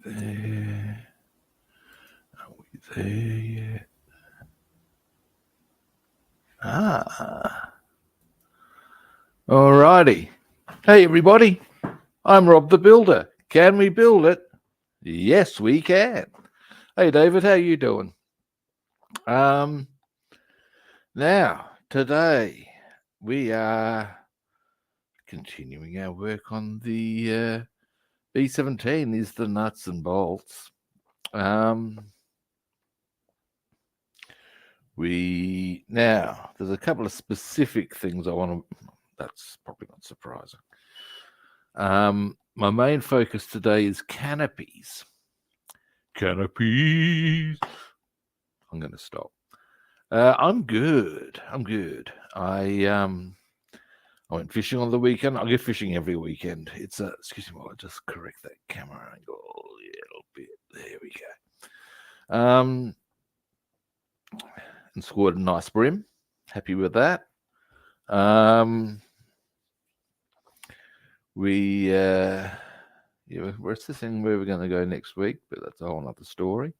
there? Are we there yet? Alrighty. Hey everybody, I'm Rob the Builder. Can we build it? Yes, we can. Hey David, how you doing? Now, today we are continuing our work on the B-17, is the nuts and bolts. Now, there's a couple of specific things I want to, that's probably not surprising. My main focus today is canopies. Canopies. I'm going to stop. I'm good. I went fishing on the weekend. I go fishing every weekend. It's excuse me while I just correct that camera angle a little bit. There we go. And scored a nice brim. Happy with that. We're assessing where we're going to go next week, but that's a whole other story.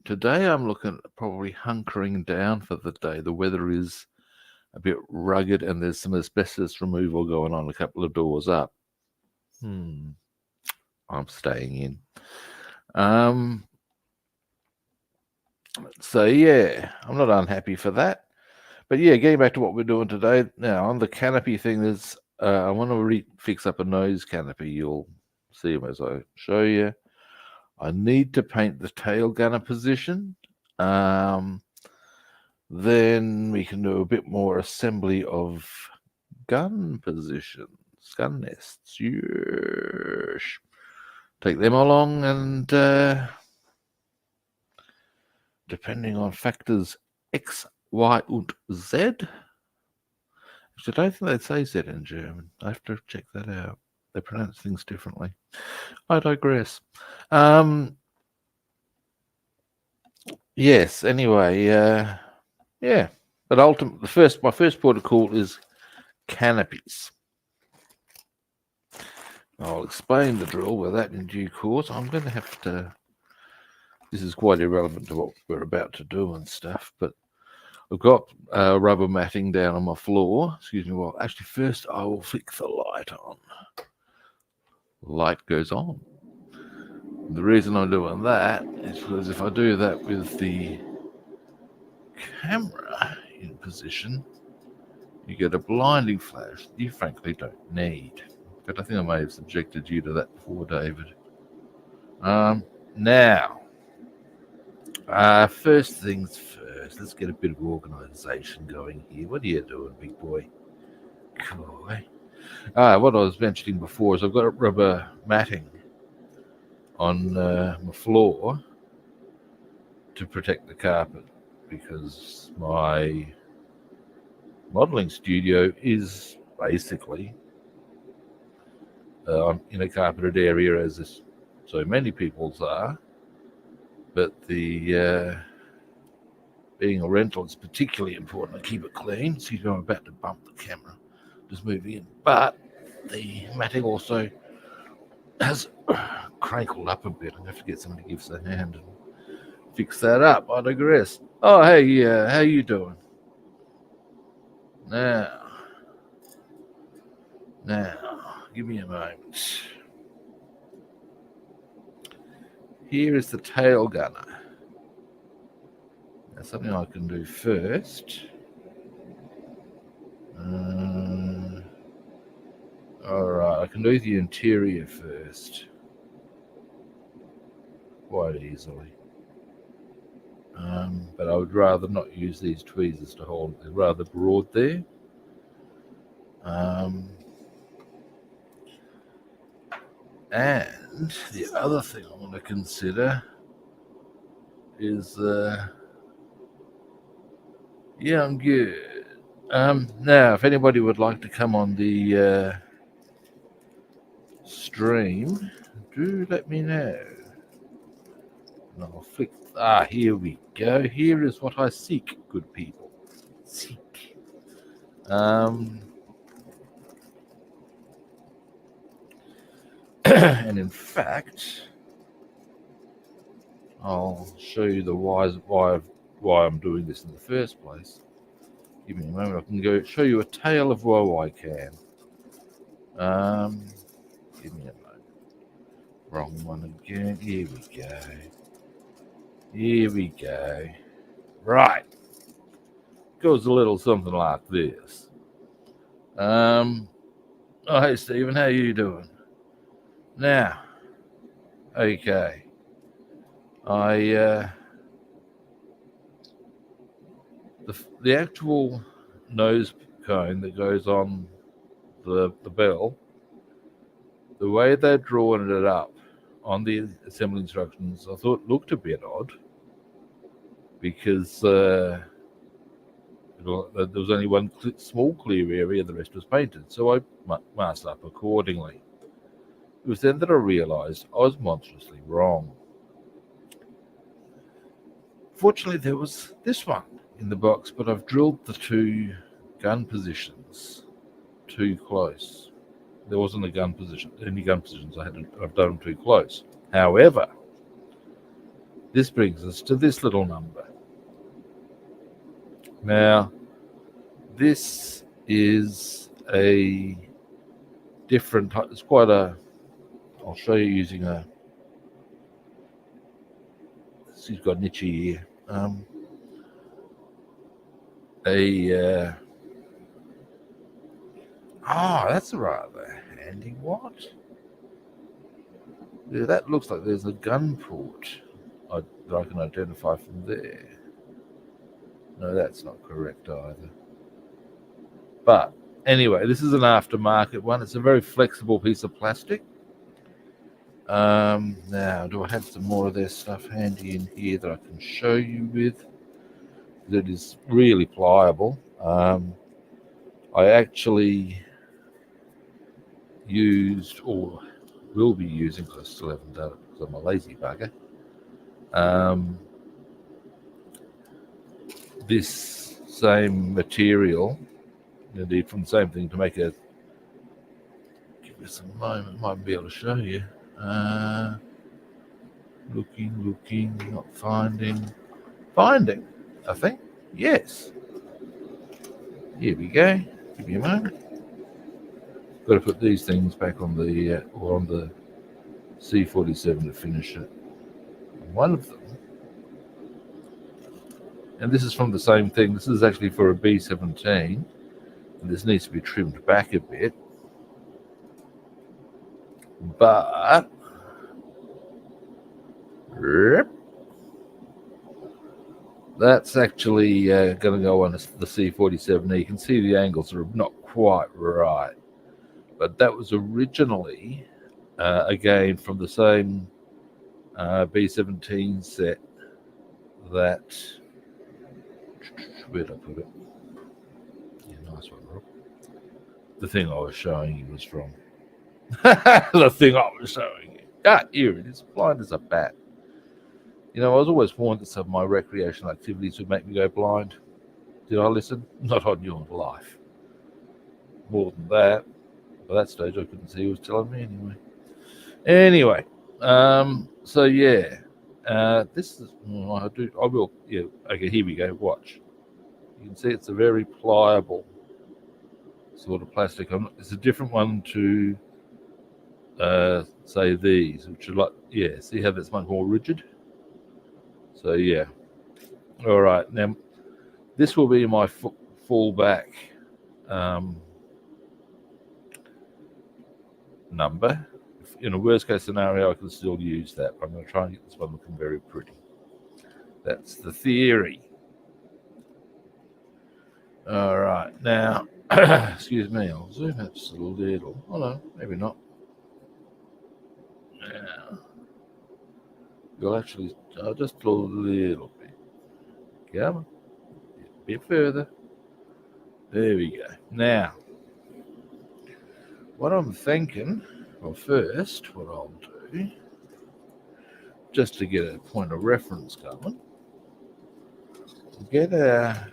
Today I'm looking at probably hunkering down for the day. The weather is a bit rugged and there's some asbestos removal going on a couple of doors up. I'm staying in. So yeah, I'm not unhappy for that. But yeah, getting back to what we're doing today. Now on the canopy thing, there's I want to fix up a nose canopy. You'll see them as I show you. I need to paint the tail gunner position. Then we can do a bit more assembly of gun positions, gun nests. Yes. Take them along and depending on factors X, Y, and Z. Actually, I don't think they say Z in German. I have to check that out. They pronounce things differently. I digress. Yes, anyway, yeah. But ultimately, my first port of call is canopies. I'll explain the drill with that in due course. I'm going to have to... This is quite irrelevant to what we're about to do and stuff, but I've got rubber matting down on my floor. Excuse me. Well, actually, first I will flick the light on. The light goes on. The reason I'm doing that is because if I do that with the camera in position, you get a blinding flash you frankly don't need. But I think I may have subjected you to that before, David. Now, first things first, let's get a bit of organisation going here. What are you doing, big boy? Cool, eh? What I was mentioning before is I've got rubber matting on my floor to protect the carpet because my modelling studio is basically in a carpeted area, as so many people's are, but the being a rental, it's particularly important to keep it clean. So I'm about to bump the camera, just moving in, but the matting also has crankled up a bit. I'm going to have to get somebody to give us a hand and fix that up. I digress. Oh, hey, how you doing? Now, give me a moment. Here is the tail gunner. Now, something I can do first. Alright, I can do the interior first. Quite easily. But I would rather not use these tweezers to hold. They're rather broad there. And the other thing I want to consider is, yeah, I'm good. Now, if anybody would like to come on the stream, do let me know. And I'll flick. Here we go. Here is what I seek, good people. Seek. And in fact, I'll show you the why I'm doing this in the first place. Give me a moment. I can go show you a tale of woe I can. Give me a moment. Wrong one again. Here we go. Here we go. Right. Goes a little something like this. Oh, hey Stephen, how you doing? Now, okay. The actual nose cone that goes on the bell, the way they're drawing it up on the assembly instructions, I thought looked a bit odd because there was only one small clear area, the rest was painted, so I masked up accordingly. It was then that I realised I was monstrously wrong. Fortunately, there was this one in the box, but I've drilled the two gun positions too close. There wasn't any gun positions. I've done them too close. However, this brings us to this little number. Now, this is a different. It's quite a. I'll show you using a. He's got an itchy ear. That's a rather handy watch. Yeah, that looks like there's a gun port that I can identify from there. No, that's not correct either. But anyway, this is an aftermarket one. It's a very flexible piece of plastic. Now, do I have some more of their stuff handy in here that I can show you with? That is really pliable. I actually used, or will be using, because I still haven't done it because I'm a lazy bugger, this same material, indeed from the same thing, to make a. Give us a moment, might be able to show you. Looking, not finding, I think. Yes. Here we go. Give me a moment. Got to put these things back on the C-47 to finish it. One of them, and this is from the same thing. This is actually for a B-17, and this needs to be trimmed back a bit. But that's actually going to go on the C-47. You can see the angles are not quite right, but that was originally again from the same B-17 set. That, where'd I put it? Yeah, nice one, Rob. The thing I was showing you was from. The thing I was showing you. Here it is, blind as a bat. You know, I was always warned that some of my recreational activities would make me go blind. Did I listen? Not on your life. More than that. By that stage, I couldn't see who was telling me anyway. So yeah, this is. I will. Yeah. Okay. Here we go. Watch. You can see it's a very pliable sort of plastic. It's a different one to, say, these, which are like, yeah. See how that's much more rigid. So yeah. All right. Now, this will be my fallback number. In a worst case scenario, I can still use that, but I'm going to try and get this one looking very pretty. That's the theory. All right, now, excuse me, I'll zoom out just a little. Oh no, maybe not. Now, you'll actually just a little bit. Come on, a bit further. There we go. Now, what I'm thinking, well, first, what I'll do, just to get a point of reference going, get a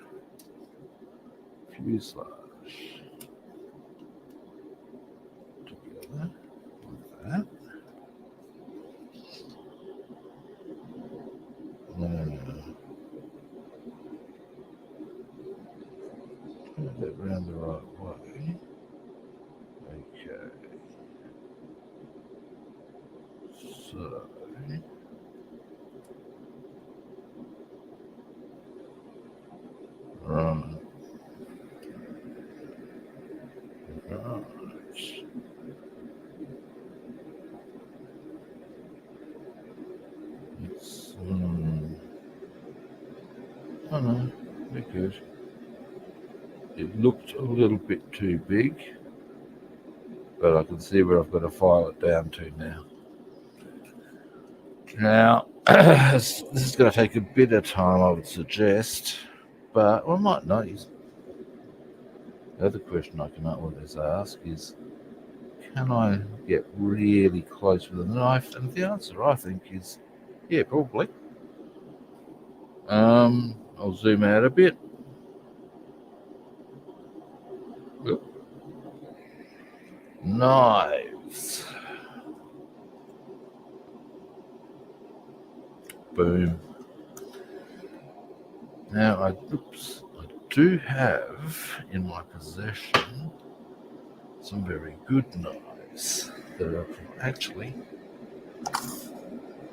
fuselage together like that. around the right way. Okay. So, right. Right. It's, I don't know, we're good. It looked a little bit too big, but I can see where I've got to file it down to now. Now, this is going to take a bit of time, I would suggest, but I might not. The other question I can always ask is, can I get really close with a knife? And the answer, I think, is yeah, probably. I'll zoom out a bit. Oop. Knives. Boom. Now, I do have in my possession some very good knives that are actually,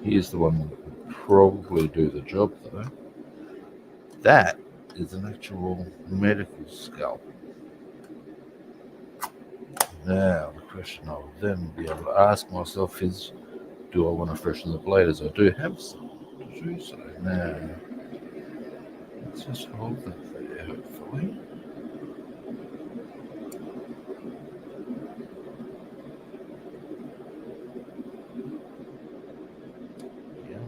here's the one that would probably do the job though. That is an actual medical scalpel. Now, the question I will then be able to ask myself is, do I want to freshen the blade, as I do have some to do so. Now, let's just hold that there, hopefully. Yeah.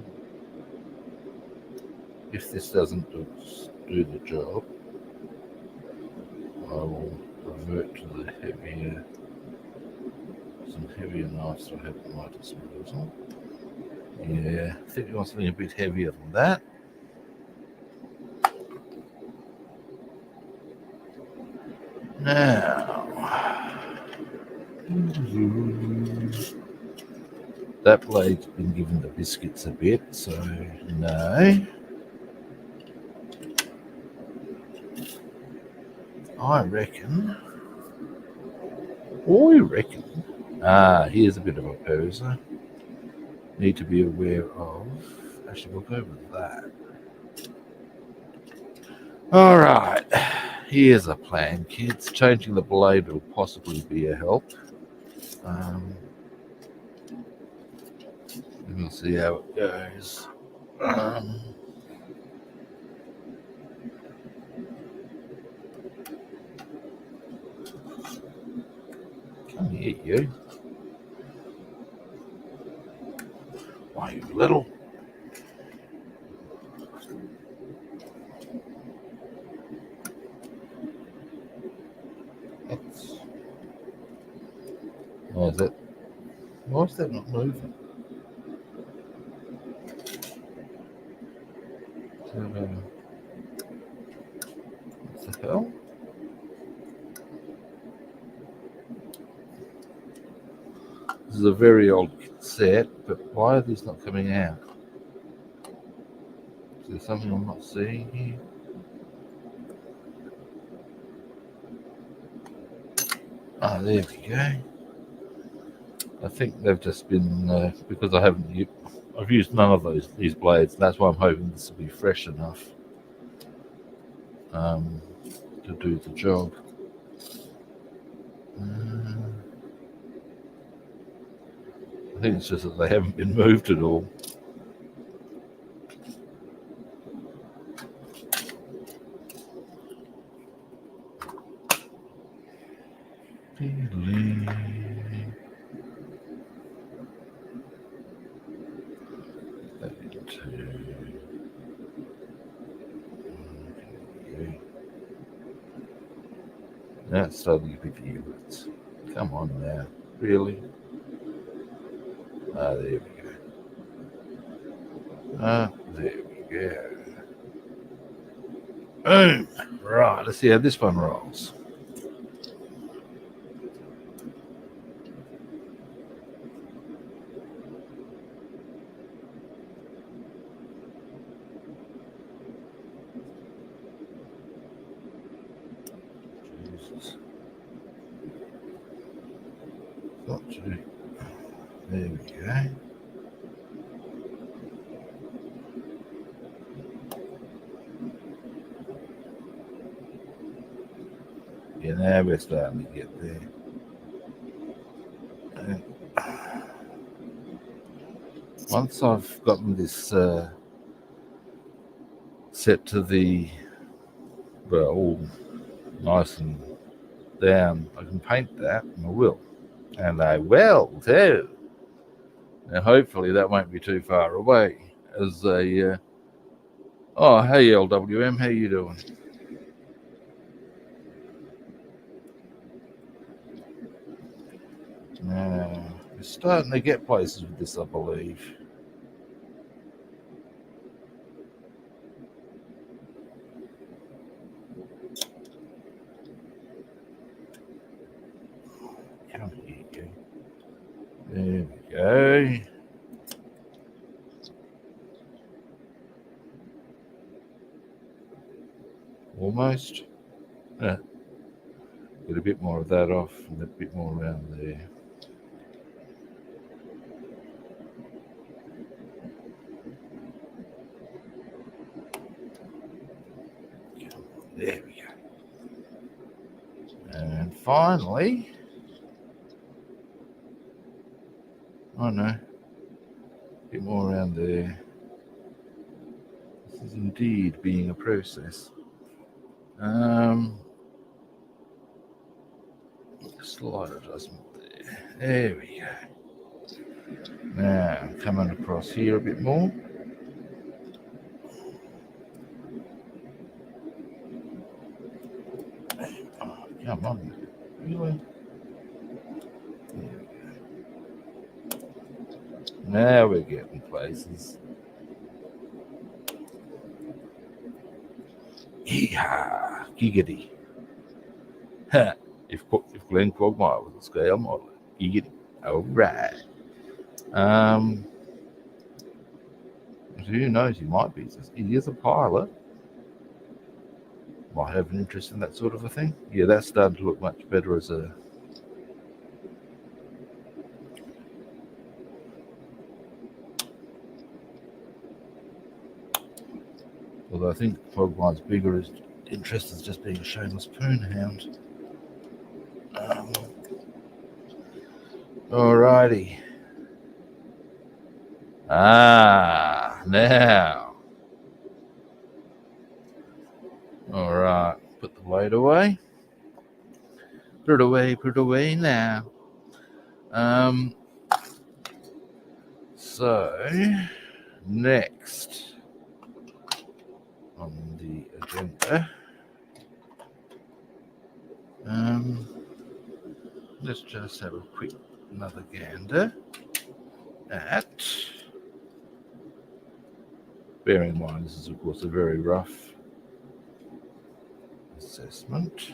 If this doesn't do the job, I will revert to the some heavier knives I have at my disposal. Yeah, I think we want something a bit heavier than that. Now, that blade's been given the biscuits a bit, so no. I reckon. Here's a bit of a poser. Need to be aware of. Actually, we'll go with that. Alright, here's a plan, kids. Changing the blade will possibly be a help. We'll see how it goes. Come here, you. Why, you little. Why is that not moving? What the hell? This is a very old set, but why are these not coming out? Is there something I'm not seeing here? Ah, there we go. I think they've just been because I've used none of these blades. That's why I'm hoping this will be fresh enough to do the job. I think it's just that they haven't been moved at all. That's starting to be units. Come on now. Really? Ah, there we go. There we go. Boom! Right, let's see how this one rolls. got to. There we go. Yeah, now we're starting to get there. And once I've gotten this set to the, well, all nice and down, I can paint that, and I will. And I will too. Now, hopefully, that won't be too far away. As a oh, hey LWM, how you doing? Now, we're starting to get places with this, I believe. Come here, there we go. Almost. Get a bit more of that off and a bit more around there. There we go. And finally, oh no, a bit more around there. This is indeed being a process. Slight adjustment there. There we go. Now, coming across here a bit more. Oh, come on. Really? There we go. Now we're getting places. Yeehaw! Giggity. Ha! If Glenn Quagmire was a scale model, giggity. Alright. Who knows, he might be. He is a pilot. Might have an interest in that sort of a thing. Yeah, that's starting to look much better as a... Although I think Quagmire's bigger interest is just being a shameless poon hound. Alrighty. Now. Alright, put the weight away. Put it away now. So, next on the agenda, let's just have a quick another gander at, bearing in mind this is of course a very rough assessment.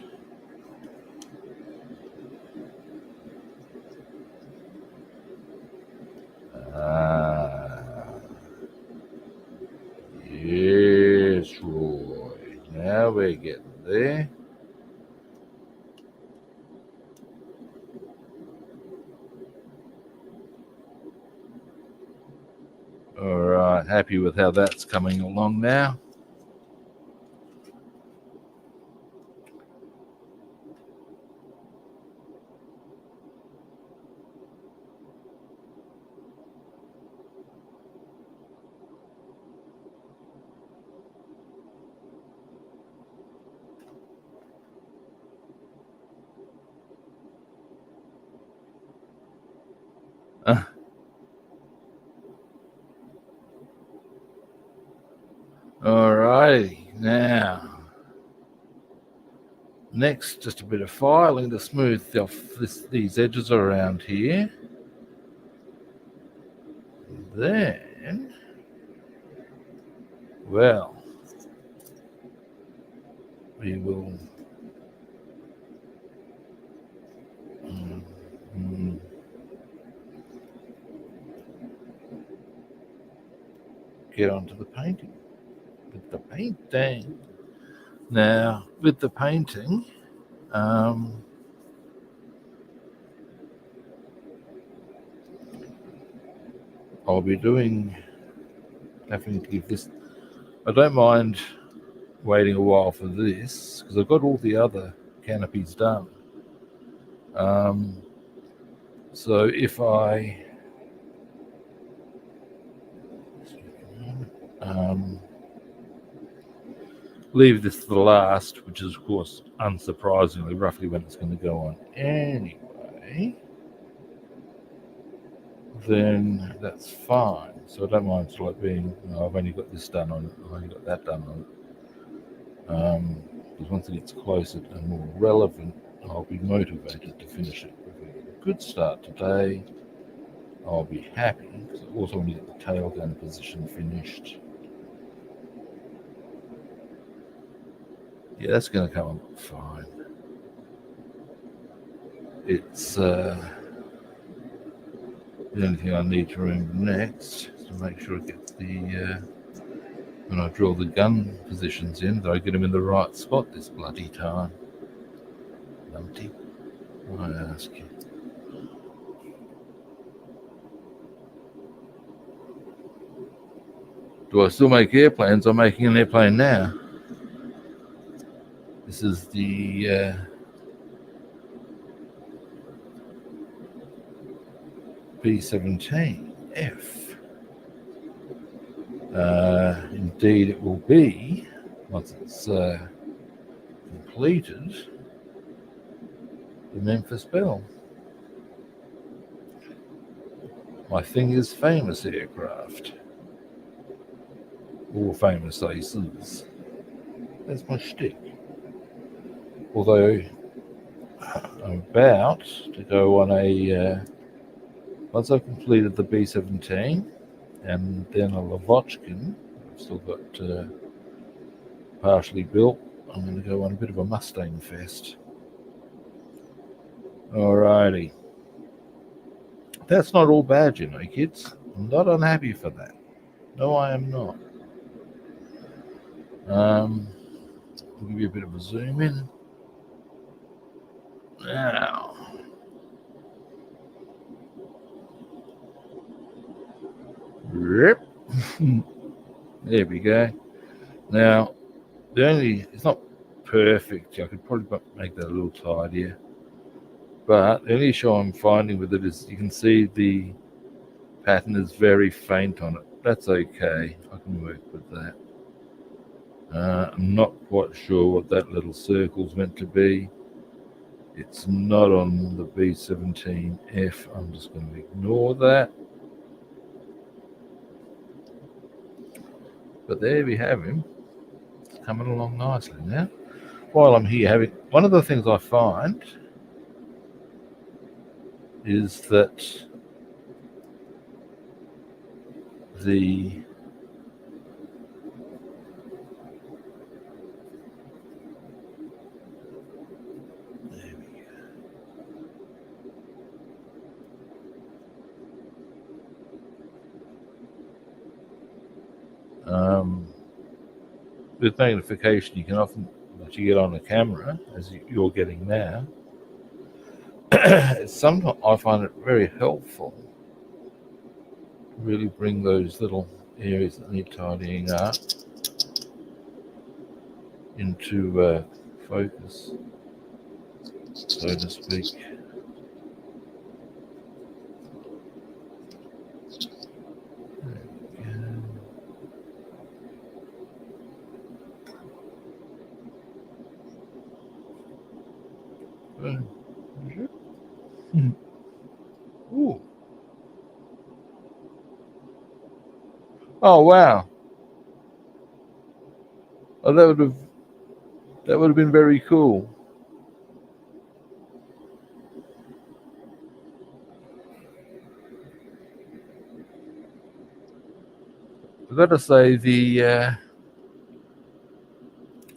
Yes, Roy. Now we're getting there. All right, happy with how that's coming along now. All righty, now next, just a bit of filing to smooth off these edges around here. Then, well, we will get onto the painting. With the painting. Now, with the painting, I'll be having to give this. I don't mind waiting a while for this because I've got all the other canopies done. So if I leave this to the last, which is of course unsurprisingly roughly when it's going to go on anyway, then that's fine. So I don't mind sort of like being, I've only got this done on it, I've only got that done on it. Because once it gets closer and more relevant, I'll be motivated to finish it. If we get a good start today, I'll be happy, because I also want to get the tail gun position finished. Yeah, that's going to come up fine. It's the only thing I need to remember next is to make sure I get the when I draw the gun positions in, that I get them in the right spot this bloody time. Numpty, I ask you. Do I still make airplanes? I'm making an airplane now. This is the B-17F. Indeed, it will be, once it's completed, the Memphis Belle. My thing is famous aircraft. Or famous aces. That's my shtick. Although I'm about to go on a once I've completed the B-17 and then a Lavochkin, I've still got partially built, I'm going to go on a bit of a Mustang fest. Alrighty. That's not all bad, you know, kids. I'm not unhappy for that. No, I am not. I'll give you a bit of a zoom in. Now. Yep. There we go. Now, it's not perfect. I could probably make that a little tidier. But the only issue I'm finding with it is you can see the pattern is very faint on it. That's okay. I can work with that. I'm not quite sure what that little circle's meant to be. It's not on the B-17F. I'm just going to ignore that. But there we have him. It's coming along nicely now. While I'm here, one of the things I find is that the with magnification, you can often, that you get on a camera, as you're getting now, sometimes I find it very helpful to really bring those little areas that need tidying up into focus, so to speak. Ooh. Oh wow! Oh, that would have been very cool. I've got to say the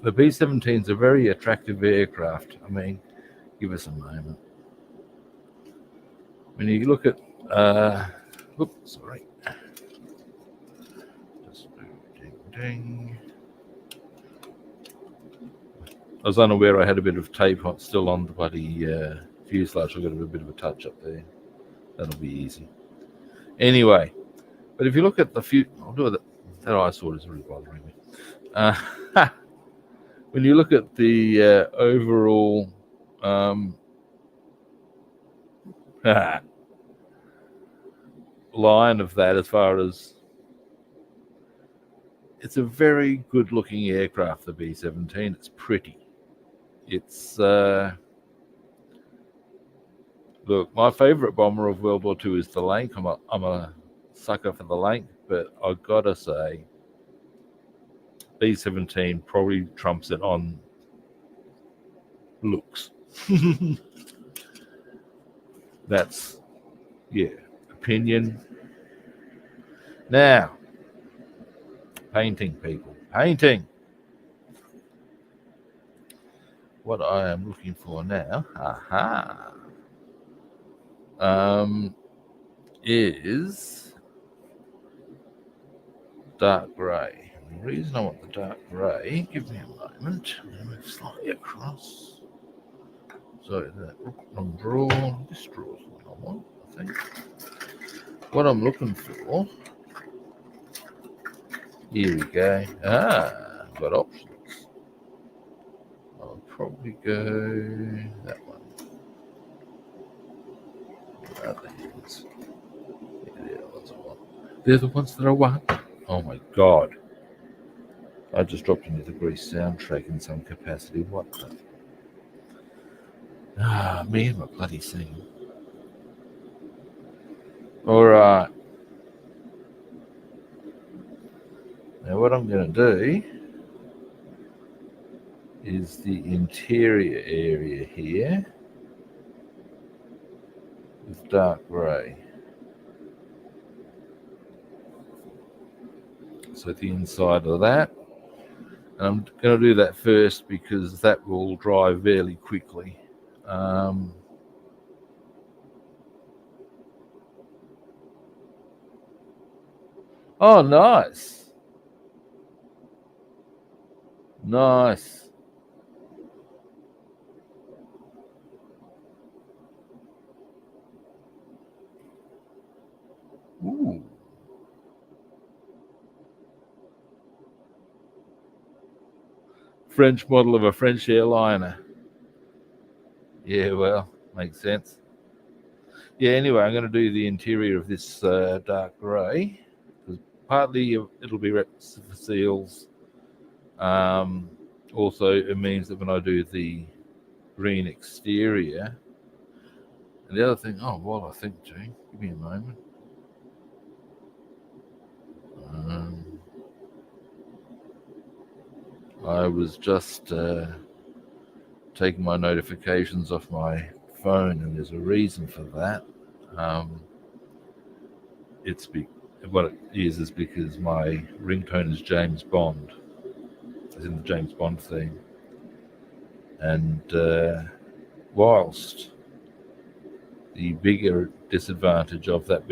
B-17 is a very attractive aircraft. I mean, give us a moment. When you look at, oops, sorry. Just ding. I was unaware I had a bit of tape still on the bloody fuselage. I've got a bit of a touch up there. That'll be easy. Anyway, But if you look at the few, I'll do it. That eyesore is really bothering me. When you look at the overall line of that, as far as it's a very good looking aircraft, the B-17. It's pretty. It's look, my favourite bomber of World War II is the Lank. I'm a sucker for the Lank, but I've got to say, B-17 probably trumps it on looks. That's, yeah, opinion. Now, painting, people. Painting. What I am looking for now, is dark grey. The reason I want the dark grey, give me a moment. I'm going to move slightly across. So that long draw, this draw is what I want, I think. What I'm looking for, here we go. I've got options. I'll probably go that one. They're the ones that I want. Oh my god. I just dropped into the Grease soundtrack in some capacity. What the? Me and my bloody singing. Alright. Now what I'm going to do is the interior area here with dark grey. So the inside of that. And I'm going to do that first because that will dry fairly quickly. Oh, nice. Nice. Ooh. French model of a French airliner. Yeah, well, makes sense. Yeah, anyway, I'm going to do the interior of this dark grey. Partly it'll be for seals. Also, it means that when I do the green exterior, and the other thing, while I think, Gene, give me a moment. I was just taking my notifications off my phone, and there's a reason for that. What it is because my ringtone is James Bond, as in the James Bond theme. And whilst the bigger disadvantage of that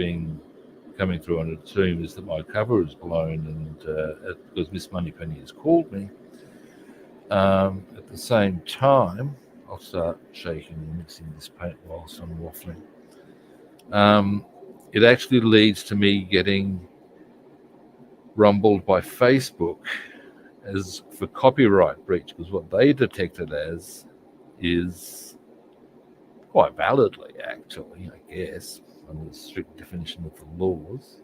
coming through on a tomb is that my cover is blown, and because Miss Moneypenny has called me, at the same time, I'll start shaking and mixing this paint whilst I'm waffling. It actually leads to me getting rumbled by Facebook as for copyright breach, because what they detected as is quite validly, actually, I guess, under the strict definition of the laws,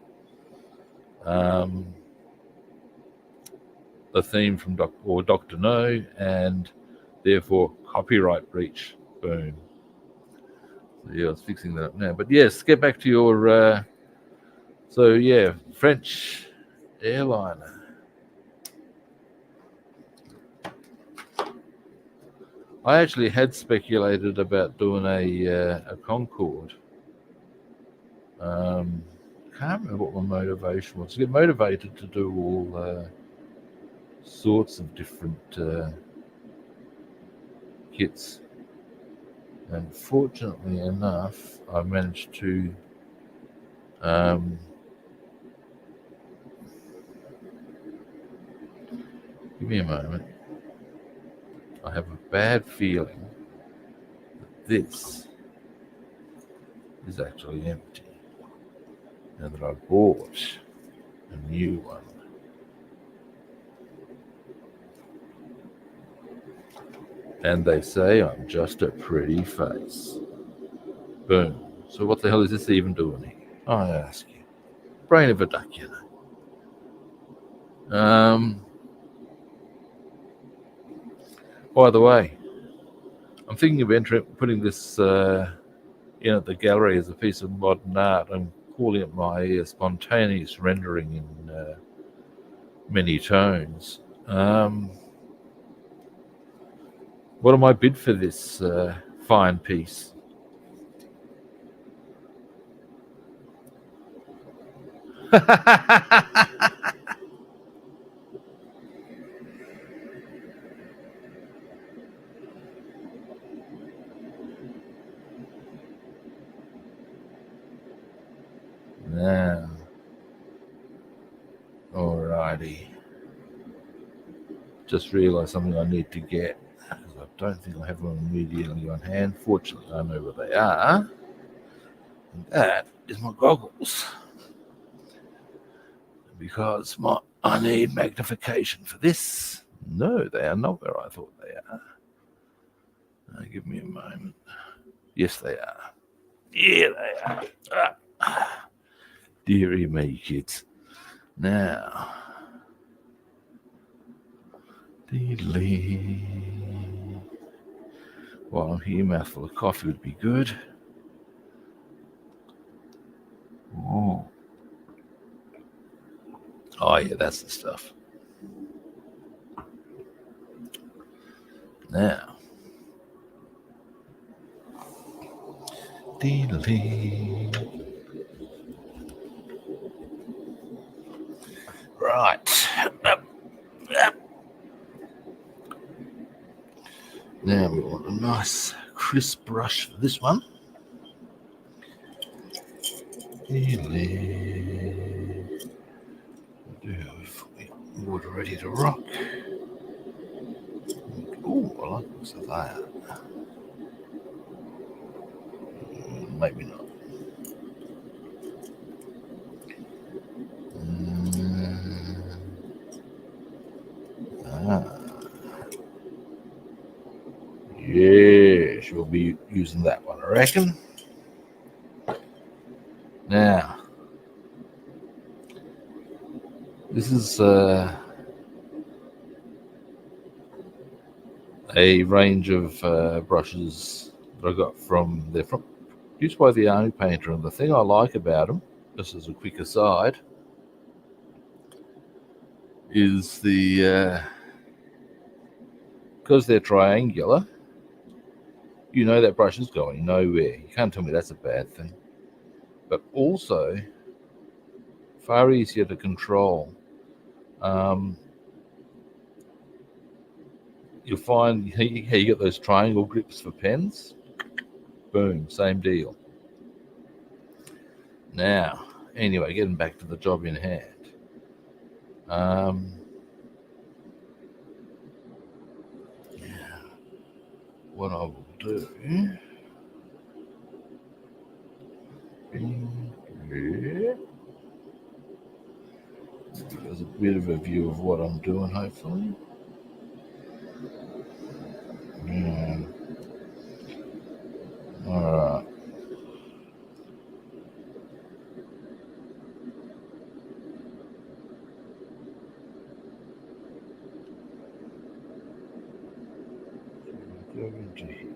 the theme from Dr. No, and therefore copyright breach. Boom. So yeah, I was fixing that up now. But yes, get back to your French airliner. I actually had speculated about doing a Concorde. Can't remember what my motivation was. To get motivated to do all sorts of different kits. And fortunately enough, I managed to give me a moment. I have a bad feeling that this is actually empty. Now that I've bought a new one. And they say I'm just a pretty face. Boom. So what the hell is this even doing here? I ask you. Brain of a duck, you know. By the way, I'm thinking of putting this in at the gallery as a piece of modern art. I'm calling it my spontaneous rendering in many tones. What am I bid for this fine piece? Now, alrighty. Just realised something I need to get. I don't think I have them immediately on hand. Fortunately, I know where they are. And that is my goggles. Because I need magnification for this. No, they are not where I thought they are. Give me a moment. Yes, they are. Yeah, they are. Dearie me, kids. Now. While I'm here, a mouthful of coffee would be good. Oh, yeah, that's the stuff. Now. Right. Now we want a nice crisp brush for this one. We do have water ready to rock. Oh, I like the looks of that. Maybe not. Yes, we'll be using that one, I reckon. Now, this is a range of brushes that I got they're used by the Army Painter, and the thing I like about them, just as a quick aside, is because they're triangular, you know that brush is going nowhere. You can't tell me that's a bad thing. But also, far easier to control. You'll find you get those triangle grips for pens. Boom, same deal. Now, anyway, getting back to the job in hand. What I will do there's a bit of a view of what I'm doing, hopefully. All right. Go into here.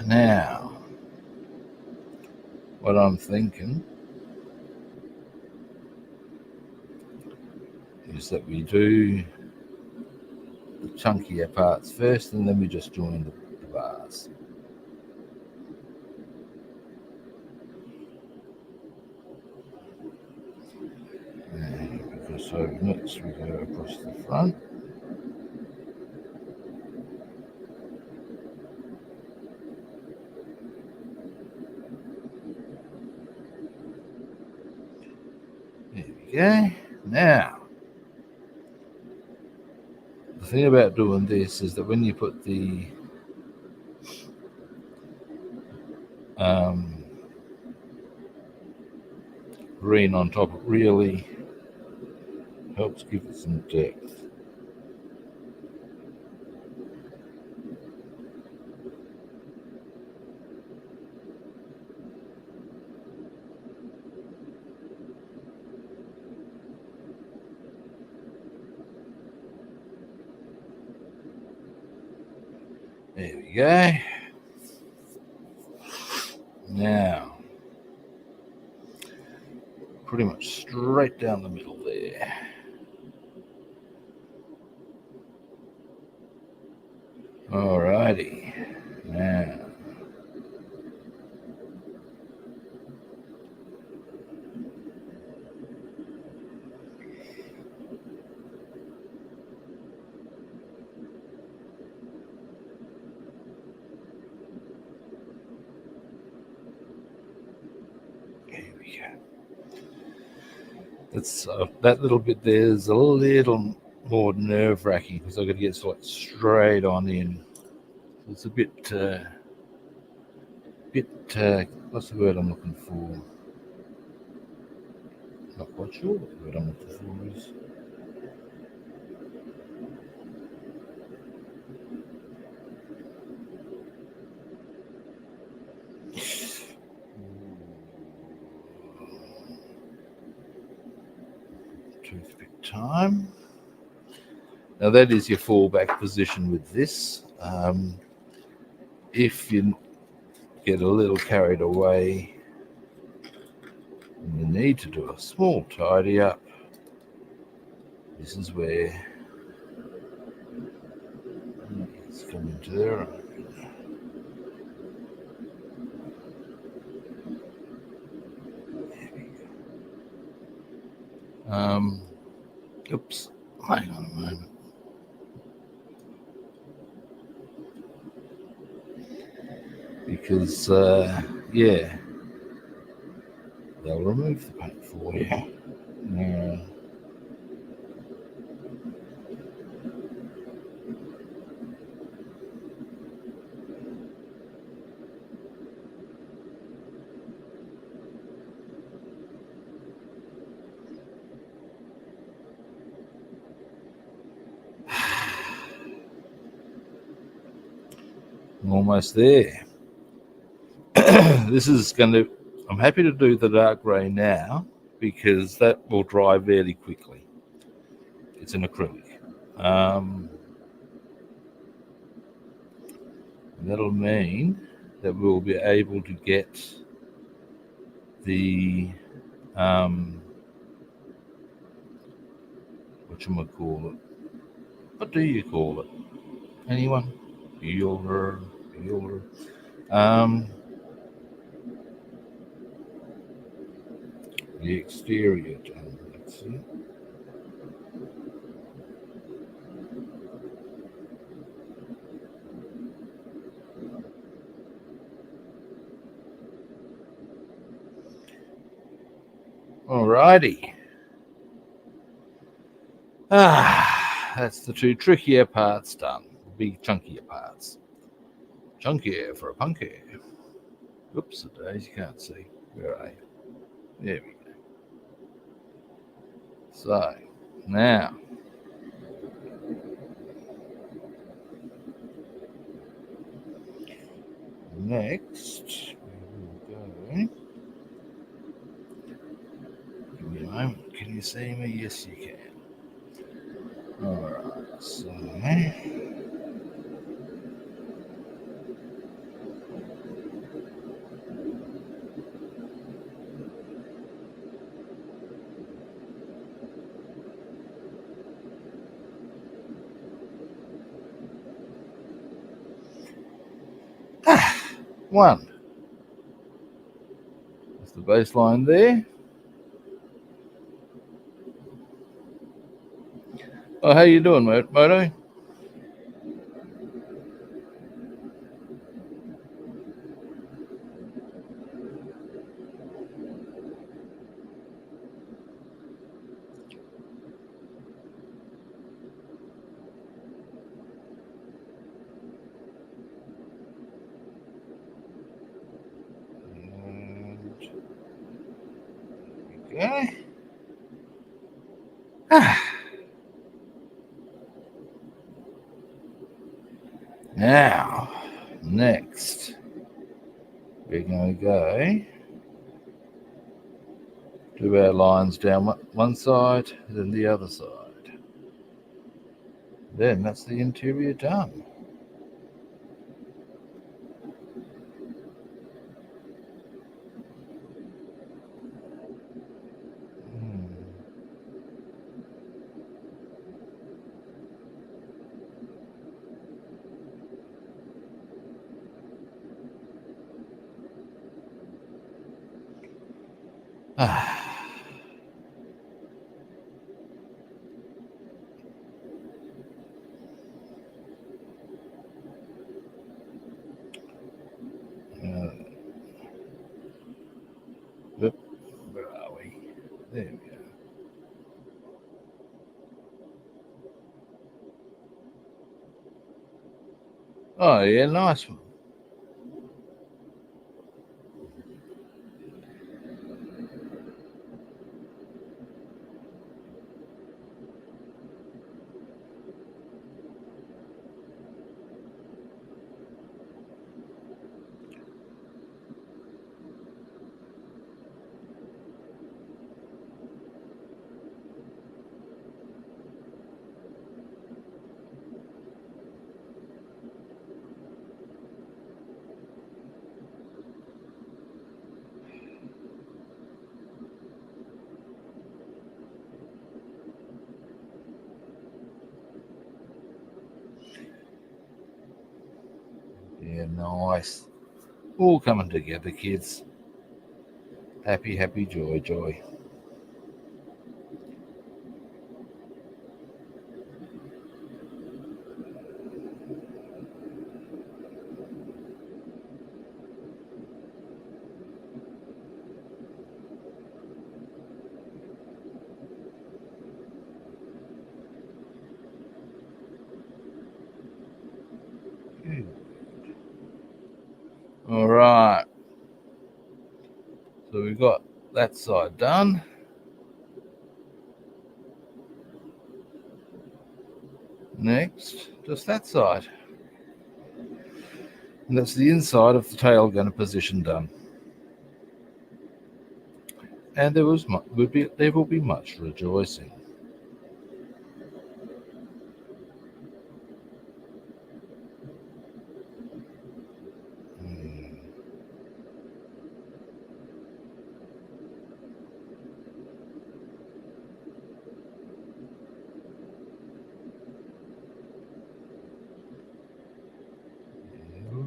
Now, what I'm thinking is that we do the chunkier parts first, and then we just join the bars. So next we go across the front. There we go. Now, the thing about doing this is that when you put the green on top, it really helps give it some depth. There we go. Now, pretty much straight down the middle there. Alrighty. Now, here we go. That's that little bit there is a little more nerve-wracking because I've got to get straight on in. It's a bit, what's the word I'm looking for? Not quite sure what the word I'm looking for is. Toothpick time. Now that is your fallback position with this. If you get a little carried away and you need to do a small tidy up, this is where it's coming to their own. Oops, hang on a moment. Because, yeah, they'll remove the paint for you. I'm almost there. This is going to, I'm happy to do the dark grey now because that will dry fairly quickly. It's an acrylic. That'll mean that we'll be able to get the whatchamacallit. What do you call it? Anyone? Bueller. The exterior done. Let's see. Alrighty. That's the two trickier parts done. The big chunkier parts. Chunkier for a punky. Oops, days you can't see. Where are you? There we go. So now next we will go. Give me a moment. Can you see me? Yes, you can. Alright, so one. That's the baseline there. Oh, how you doing, Moto? Okay. Now, next, we're going to go do our lines down one side, then the other side. Then that's the interior done. Where are we? There we go. Oh, yeah, nice one. Yeah, nice. All coming together, kids. Happy, happy, joy, joy. Good. All right. So we've got that side done. Next, just that side. And that's the inside of the tail gunner position done. And there will be much rejoicing.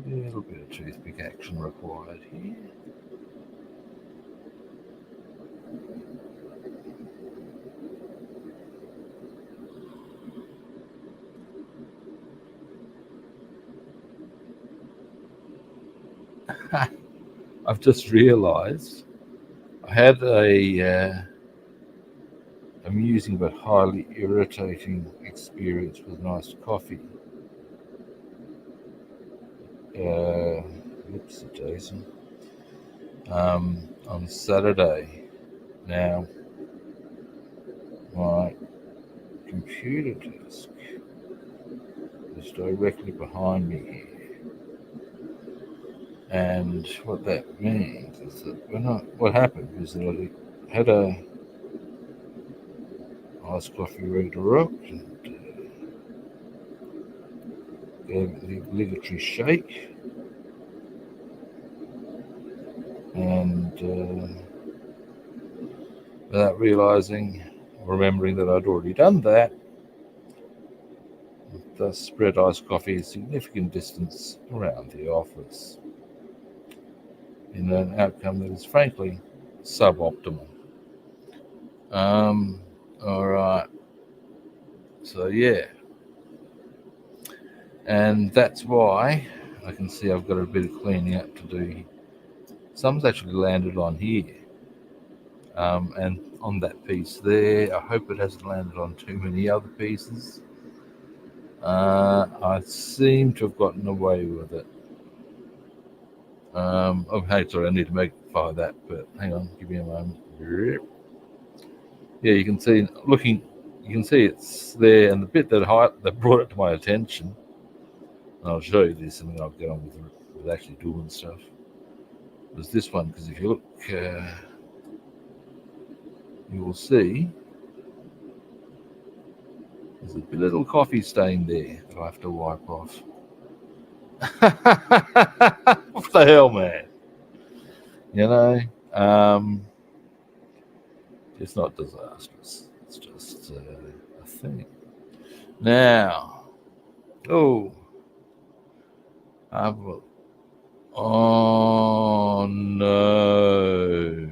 A little bit of toothpick action required here. I've just realised I had a amusing but highly irritating experience with nice coffee. Jason. On Saturday. Now, my computer desk is directly behind me here. And what that means is that what happened is that I had a iced coffee ready to rock and gave it the obligatory shake. And without realizing, remembering that I'd already done that, thus spread iced coffee a significant distance around the office in an outcome that is frankly suboptimal. All right. So yeah, and that's why I can see I've got a bit of cleaning up to do. Some's actually landed on here, and on that piece there. I hope it hasn't landed on too many other pieces. I seem to have gotten away with it. Oh, hey, sorry, I need to magnify that, but hang on, give me a moment. Yeah, you can see, you can see it's there, and the bit that brought it to my attention, and I'll show you this, and then I'll get on with actually doing stuff, was this one, because if you look, you will see there's a little coffee stain there that I have to wipe off. What the hell, man? You know, it's not disastrous. It's just a thing. Now, oh, oh no.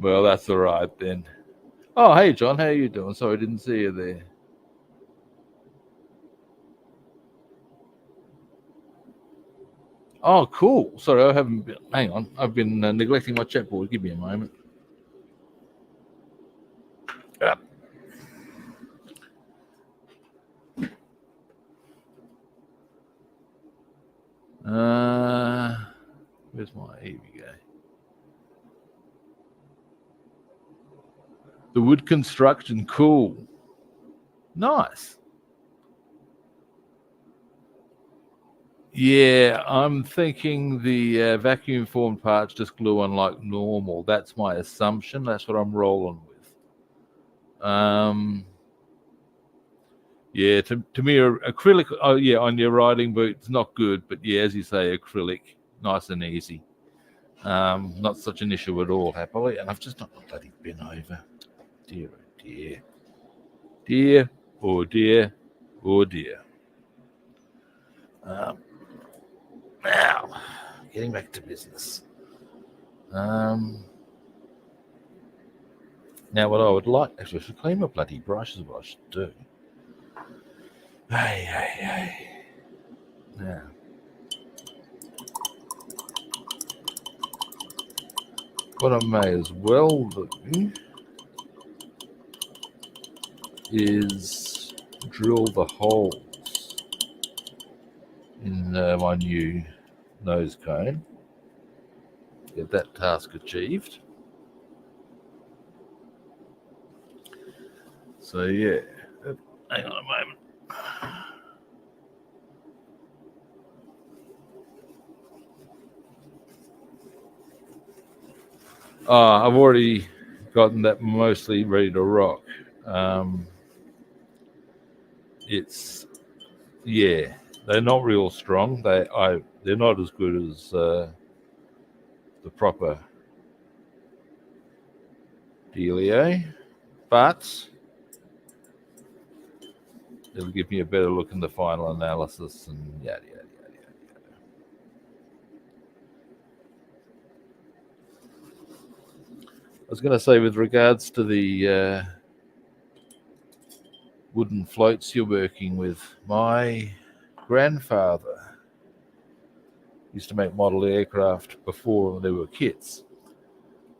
Well, that's all right then. Oh, hey, John, how you doing? Sorry, I didn't see you there. Oh, cool. Sorry, I haven't been. Hang on, I've been neglecting my chat board. Give me a moment. Yeah. Where's my? Here we go. The wood construction, cool. Nice. Yeah, I'm thinking the vacuum formed parts just glue on like normal. That's my assumption. That's what I'm rolling with. Yeah, to me, acrylic. Oh yeah, on your riding boots, not good. But yeah, as you say, acrylic, nice and easy. Not such an issue at all, happily. And I've just not bloody been over. Dear, oh dear, dear, oh dear, oh dear. Now, getting back to business. Now, what I would like, actually, I should clean my bloody brush is what I should do. Hey. Now, what I may as well do is drill the holes in my new nose cone. Get that task achieved. So yeah, hang on a moment. I've already gotten that mostly ready to rock. It's they're not real strong. They're not as good as the proper dealio, but it'll give me a better look in the final analysis and yada yada yada yada. I was going to say, with regards to the wooden floats you're working with, my grandfather used to make model aircraft before there were kits.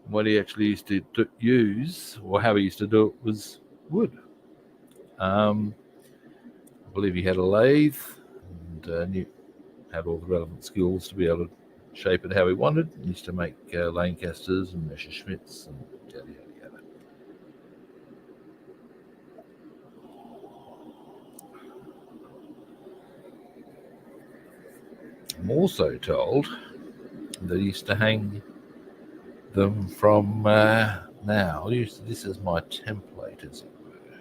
What he actually used to use, or how he used to do it, was wood. I believe he had a lathe and had all the relevant skills to be able to shape it how he wanted. He used to make Lancasters and Messerschmitts and yada yada yada. I'm also told that he used to hang them from now. I'll use this as my template, as it were.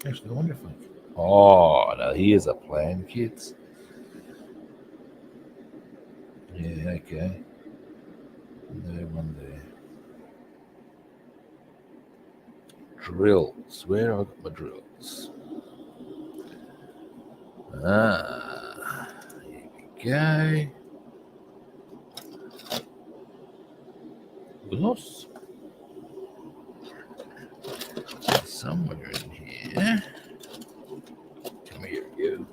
Actually, I wonder if I can. Oh, now here's a plan, kids. Yeah, okay. No one there. Drills. Where have I got my drills? Here we go. Gloss. somewhere in here. Come here, you.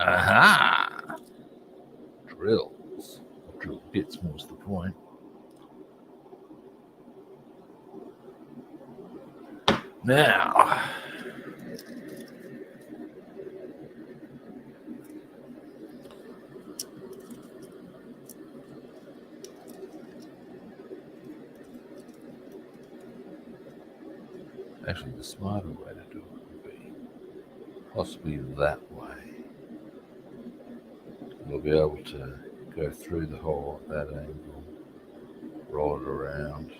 Aha! Drills. Drill bits, more's the point. Now, actually the smarter way to do it would be possibly that way. You'll be able to go through the hole at that angle, roll it around,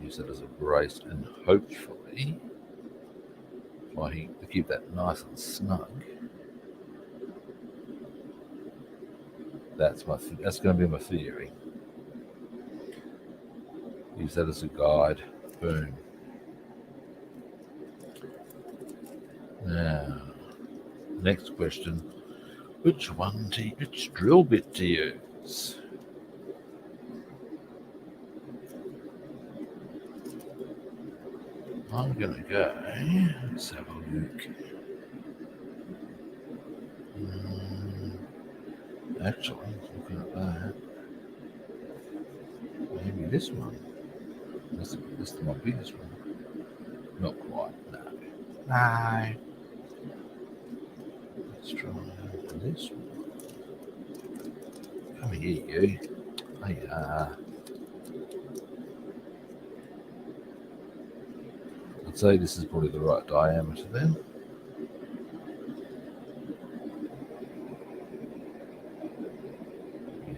use it as a brace, and hopefully, to keep that nice and snug. That's going to be my theory. Use that as a guide. Boom. Now, next question: which drill bit to use? I'm gonna go. Let's have a look. Actually, looking at that, maybe this one. This is my biggest one. Not quite. No. Let's try this one. Come here, you. I'd say this is probably the right diameter then.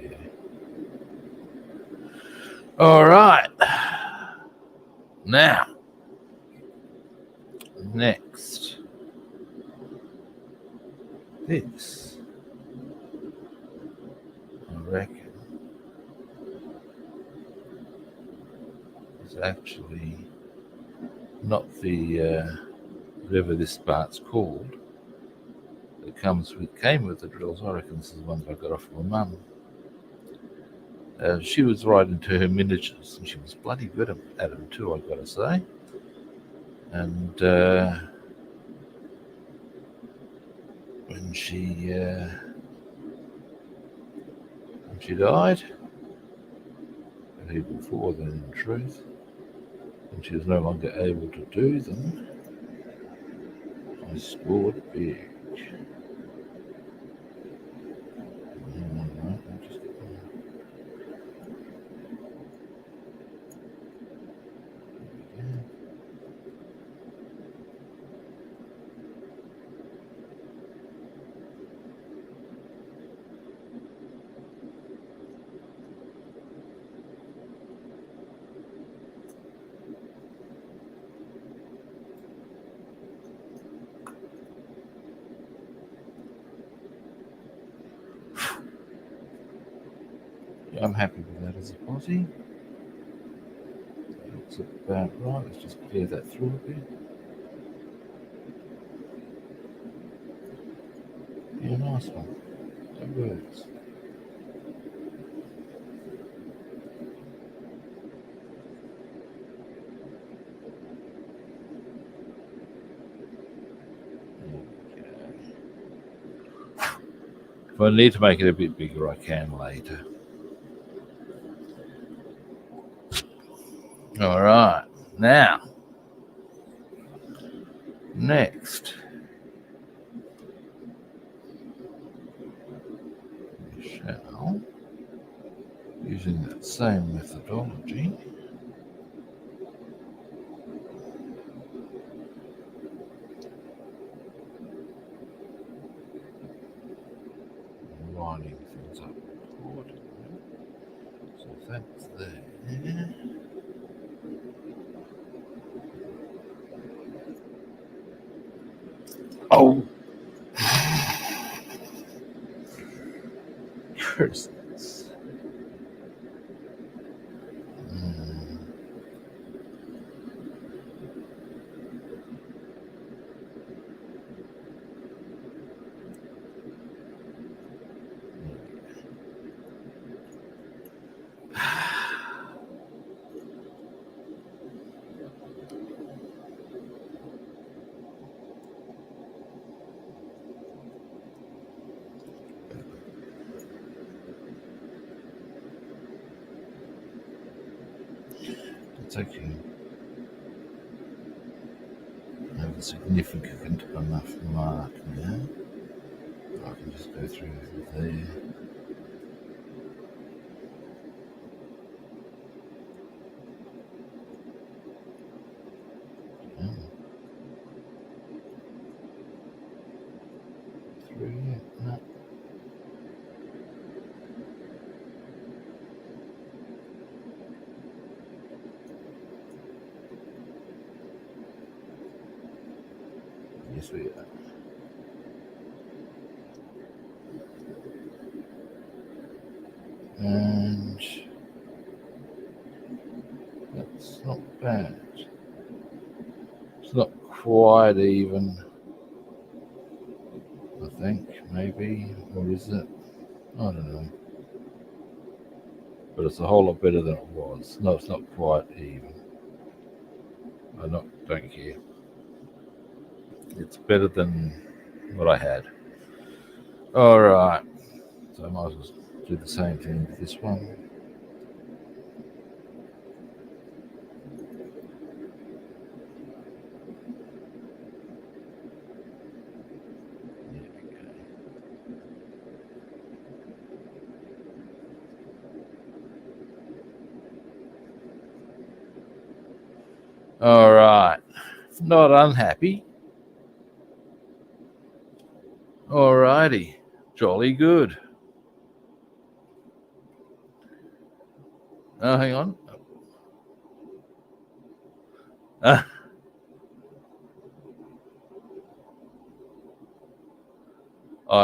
Yeah. All right. Now, next. This, I reckon, is actually not the whatever this part's called. It came with the drills. I reckon this is the ones I got off my mum. She was right into her miniatures, and she was bloody good at them too, I've got to say. And when she died, and even before then, in truth, and she was no longer able to do them, I scored big. I'm happy with that as a posse. That looks about right. Let's just clear that through a bit. Yeah, nice one. That works. If I need to make it a bit bigger, I can later. All right, now, next, we shall, using that same methodology, lining things up accordingly. So that's there. Oh! Curses. that's okay. I have a significant enough mark now. I can just go through there. Through, no. Yes, we are. And that's not bad. It's not quite even, I think, maybe, or is it? I don't know. But it's a whole lot better than it was. No, it's not quite even. I don't care. It's better than what I had. All right. So I might as well do the same thing with this one. All right. Not unhappy. All righty. Jolly good. Oh, hang on. I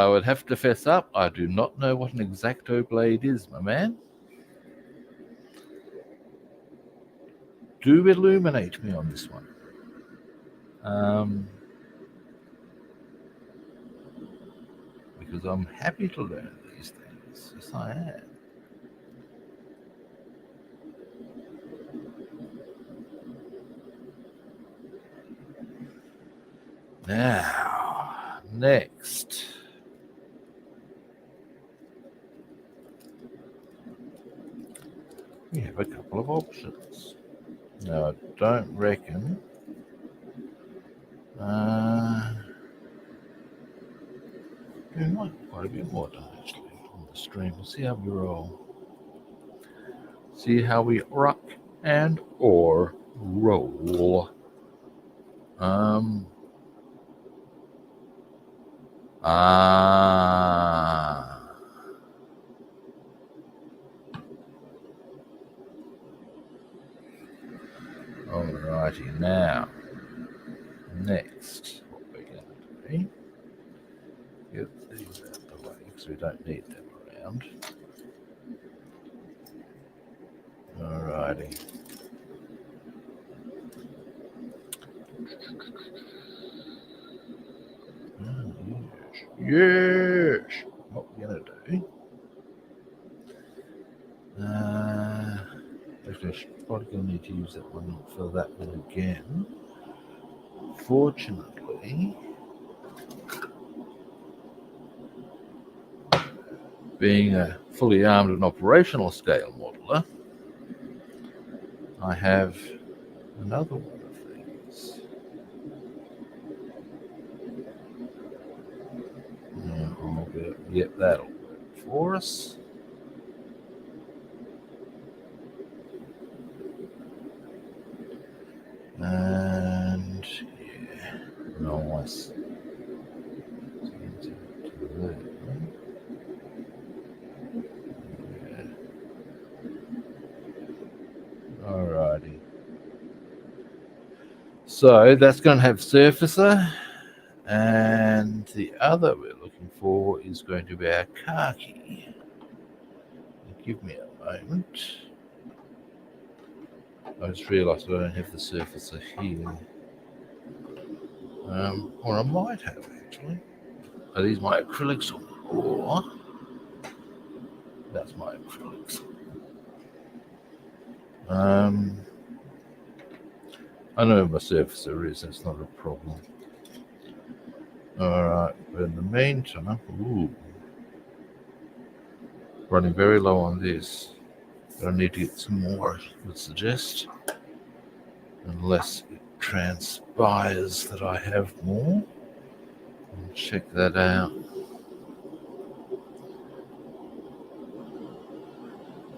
would have to fess up. I do not know what an X-Acto blade is, my man. Do illuminate me on this one. Because I'm happy to learn these things. Yes, I am. Now, next. We have a couple of options. Now, I don't reckon. We might quite a bit more time actually on the stream. We'll see how we roll. See how we rock and or roll. Alrighty, now next what we're going to do, get these out of the way because we don't need them around. Alrighty. Yes. What we're going to do. Actually, I'm probably going to need to use that one for that one again. Fortunately, being a fully armed and operational scale modeler, I have another one of these. Yep, that'll work for us. And yeah, nice. Alrighty. So that's going to have surfacer, and the other we're looking for is going to be our car key. Give me a moment. I just realised I don't have the surfacer here. Or I might have actually. Are these my acrylics or that's my acrylics? I know where my surfacer is, that's not a problem. Alright, but in the meantime, running very low on this. I need to get some more, I would suggest. unless it transpires that I have more. I'll check that out.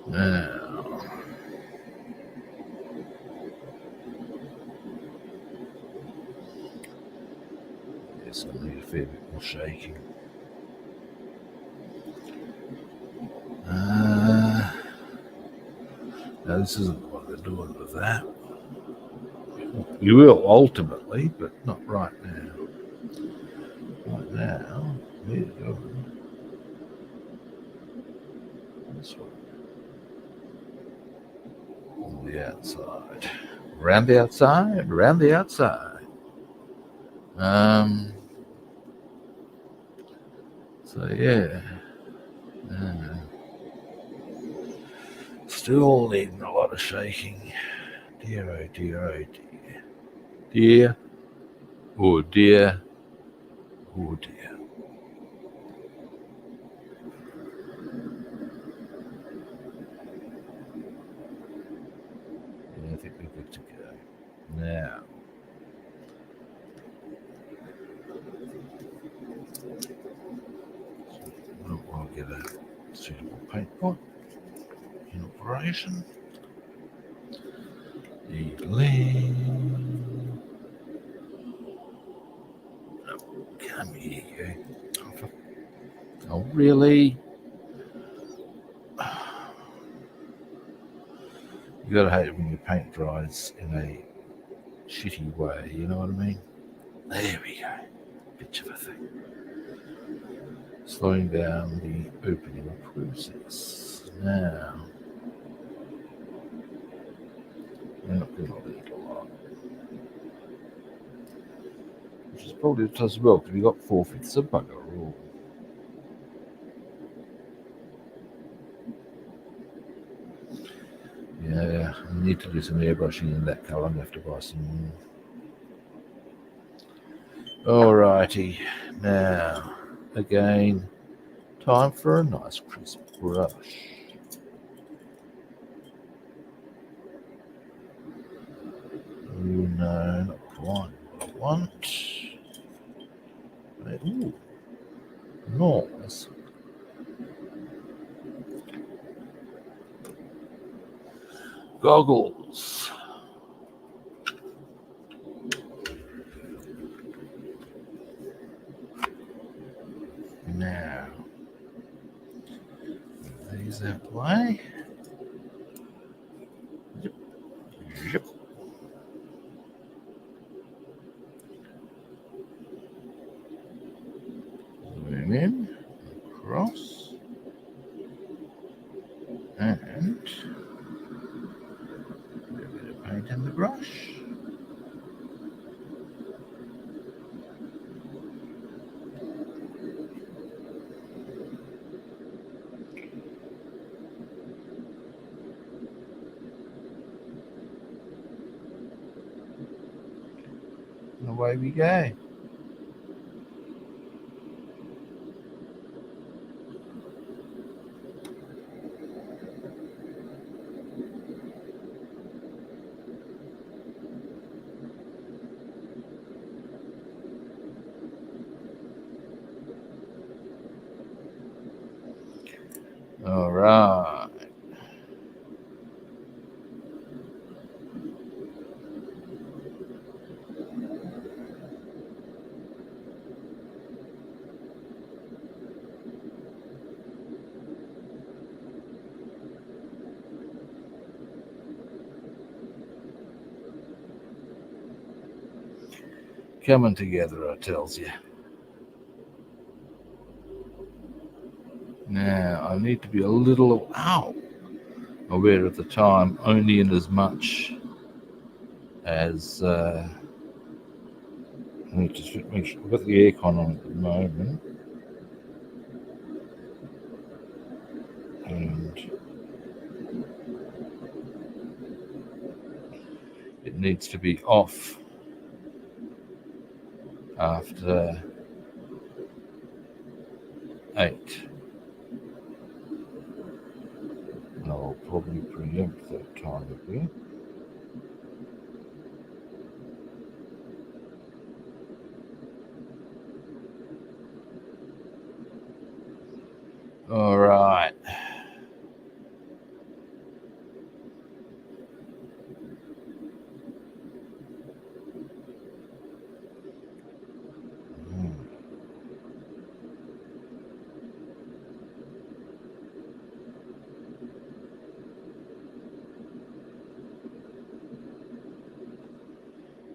Now, yes, I need a fair bit more shaking. Now this isn't what they're doing with that. You will ultimately, but not right now. Right now, there you go. This one. On the outside. Around the outside, around the outside. So yeah. Still needing a lot of shaking. Dear, oh dear, oh dear. Dear, oh dear, oh dear. Yeah, I think we're good to go. Now, I'll get a suitable paint pot in operation. Come here, you. Oh, really? You gotta hate it when your paint dries in a shitty way, you know what I mean? There we go. Bitch of a thing. Slowing down the opening process. Now, we're not going to leak a lot. Which is probably as well, because we got 4/5 of bugger all. Yeah, I need to do some airbrushing in that colour. I'm going to have to buy some more. Alrighty, now, again, time for a nice crisp brush. Oh no, not quite what I want. Ooh, nice. Goggles. Now, these out the way. Yep. Zoom in, across, and a bit of paint in the brush. And away we go. All right. Coming together, I tells you. Now, I need to be a little aware of the time, only in as much as I need to make sure I've got the aircon on at the moment. And it needs to be off after 8. And I'll probably preempt that time a bit.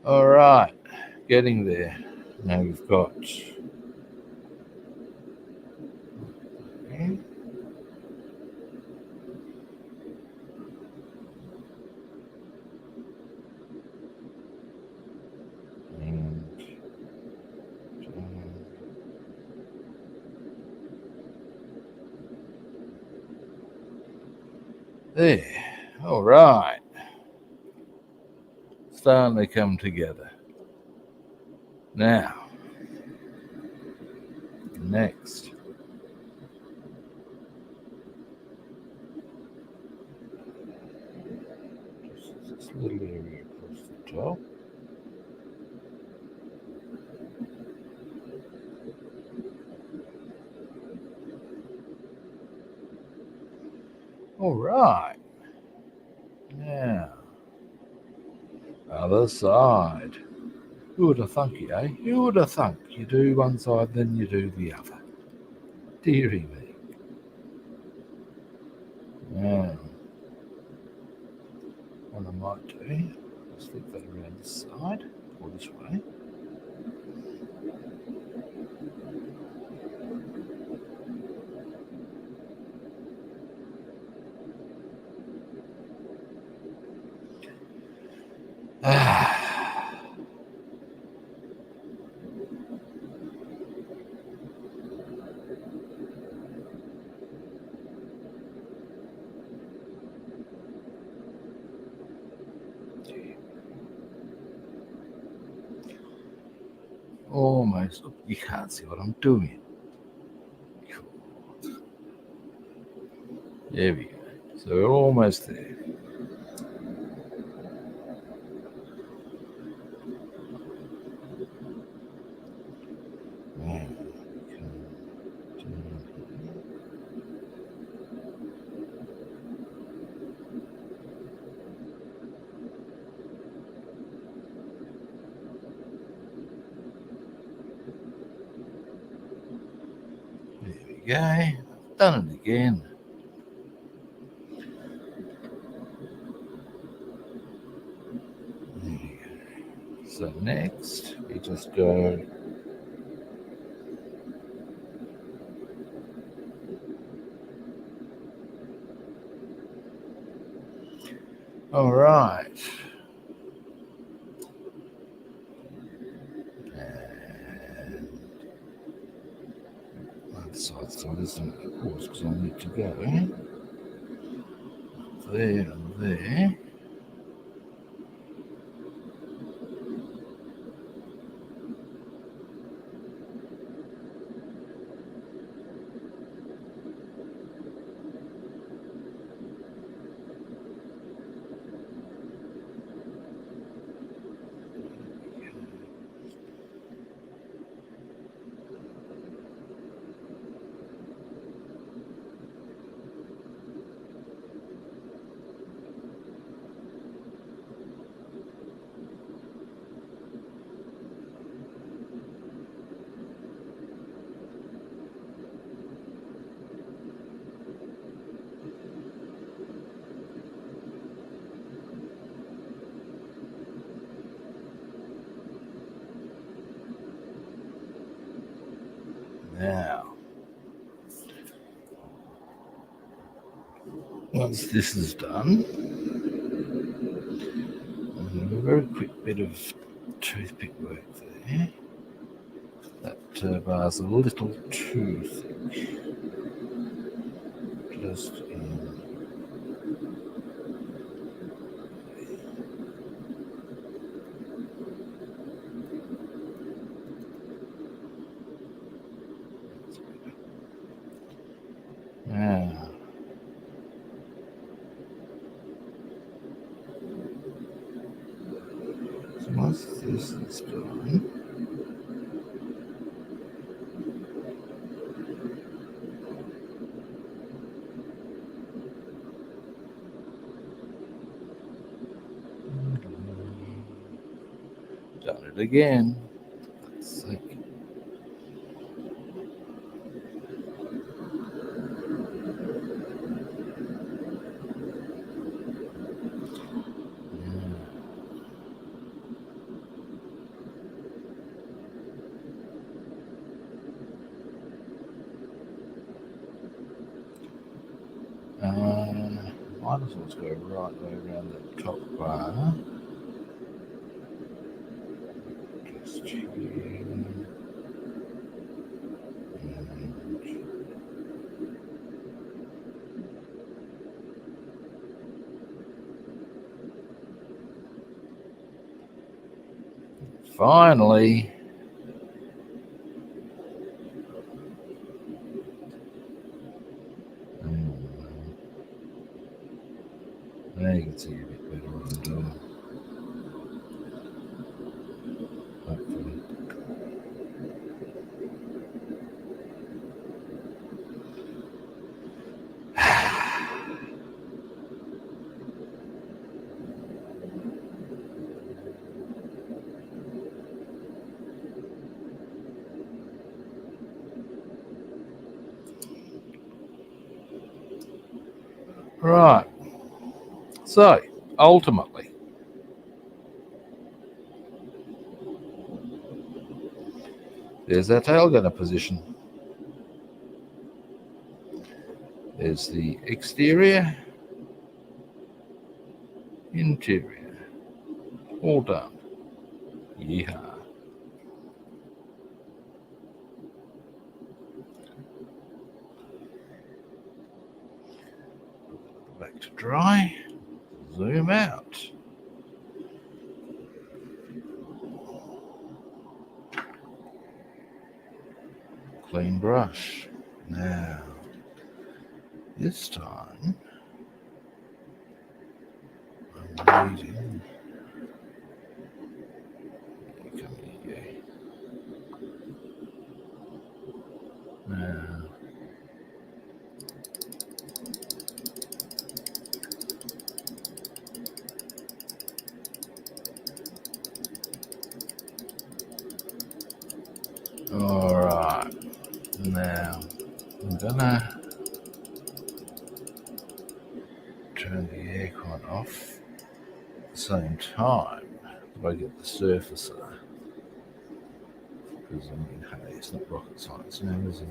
All right, getting there. Now we've got okay. And there. All right. Starting to come together. Now, next. Just this little area across the top. All right. Now, other side. Who would have thunk it, eh? Who would have thunk? You do one side, then you do the other. Deary me. Now, what I might do, just flip that around this side, or this way. Almost. You can't see what I'm doing. There we go. So we're almost there. There we go. I've done it again. There we go. So next, we just go all right. And one side, so it isn't, of course, because I need to go there and there. Now, once this is done, I'm going to do a very quick bit of toothpick work there. That bar's a little too thick. Just in. Now, so once this is done, done it again. Let's see. Might as well go right way around that top bar. Just here. Finally. Now you can see a bit better what I'm doing. Hopefully. Right. So, ultimately, there's our tail gunner position. There's the exterior, interior, all done. Yeehaw. Back to dry. Zoom out. Clean brush. Now, this time, I'm reading. Come here. Now, all right. Now, I'm gonna turn the aircon off at the same time if I get the surfacer. Because, I mean, hey, it's not rocket science now, is it?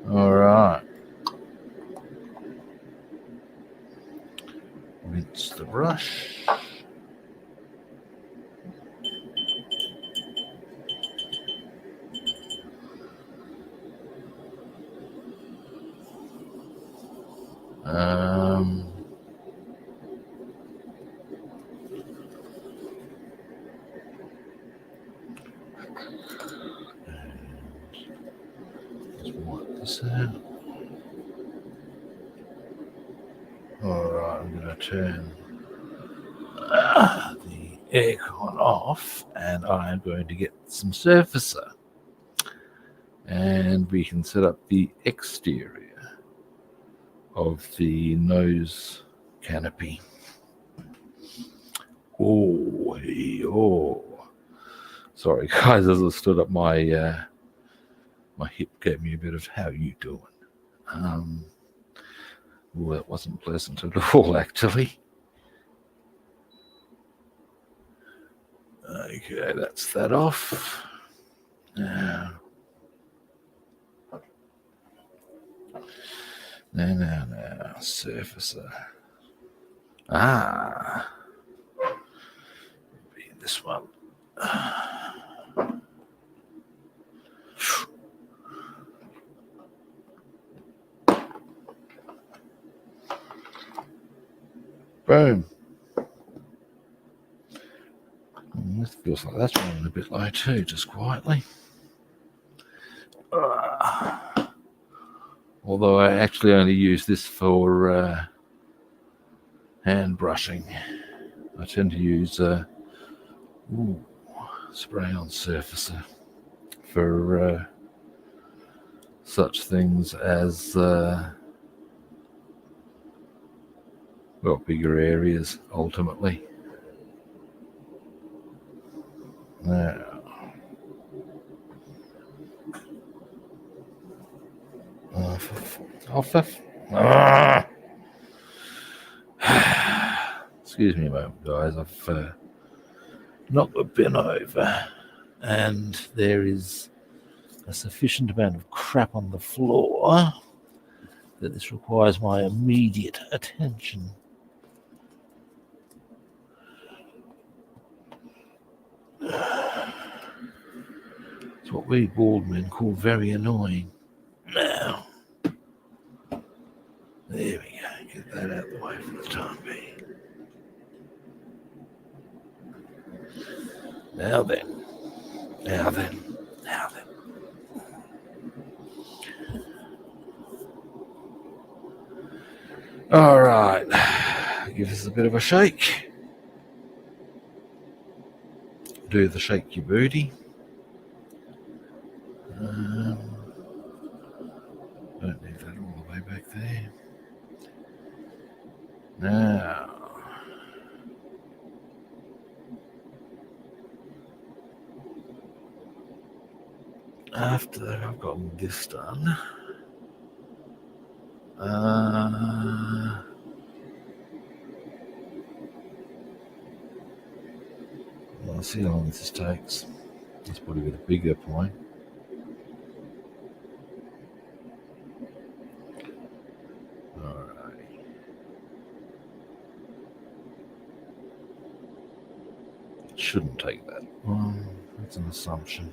All right. Rinse the brush. Just wipe this out. Alright, I'm going to turn the aircon off and I am going to get some surfacer. And we can set up the exterior of the nose canopy. Oh, hey, oh. Sorry, guys, as I stood up, my my hip gave me a bit of how you doing. Well, that wasn't pleasant at all, actually. Okay, that's that off. Now, surfacer. Be this one. Boom. This feels like that's running a bit low too, just quietly. Although I actually only use this for hand brushing. I tend to use spray on surfacer for such things as well, bigger areas ultimately. Now, excuse me a moment, guys. I've knock the bin over, and there is a sufficient amount of crap on the floor that this requires my immediate attention. It's what we bald men call very annoying. Now, there we go. Get that out of the way for the time being. Now then. All right. Give this a bit of a shake. Do the shake your booty. Don't leave that all the way back there. Now, after I've gotten this done, I'll see how long this takes. Let's put a bit of bigger point. Alrighty. It shouldn't take that long. That's an assumption.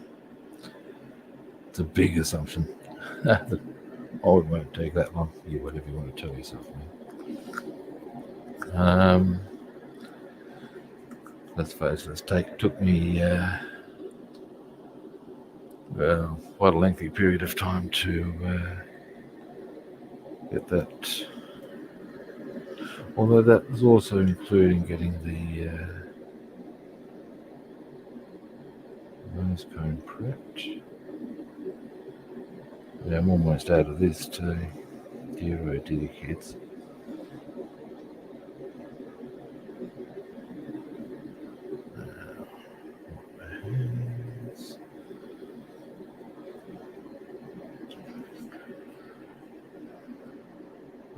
It's a big assumption. It won't take that long. Yeah, whatever you want to tell yourself, man. Let's face it, took me quite a lengthy period of time to get that. Although that was also including getting the nose cone prepped. Yeah, I'm almost out of this too. Dear kids.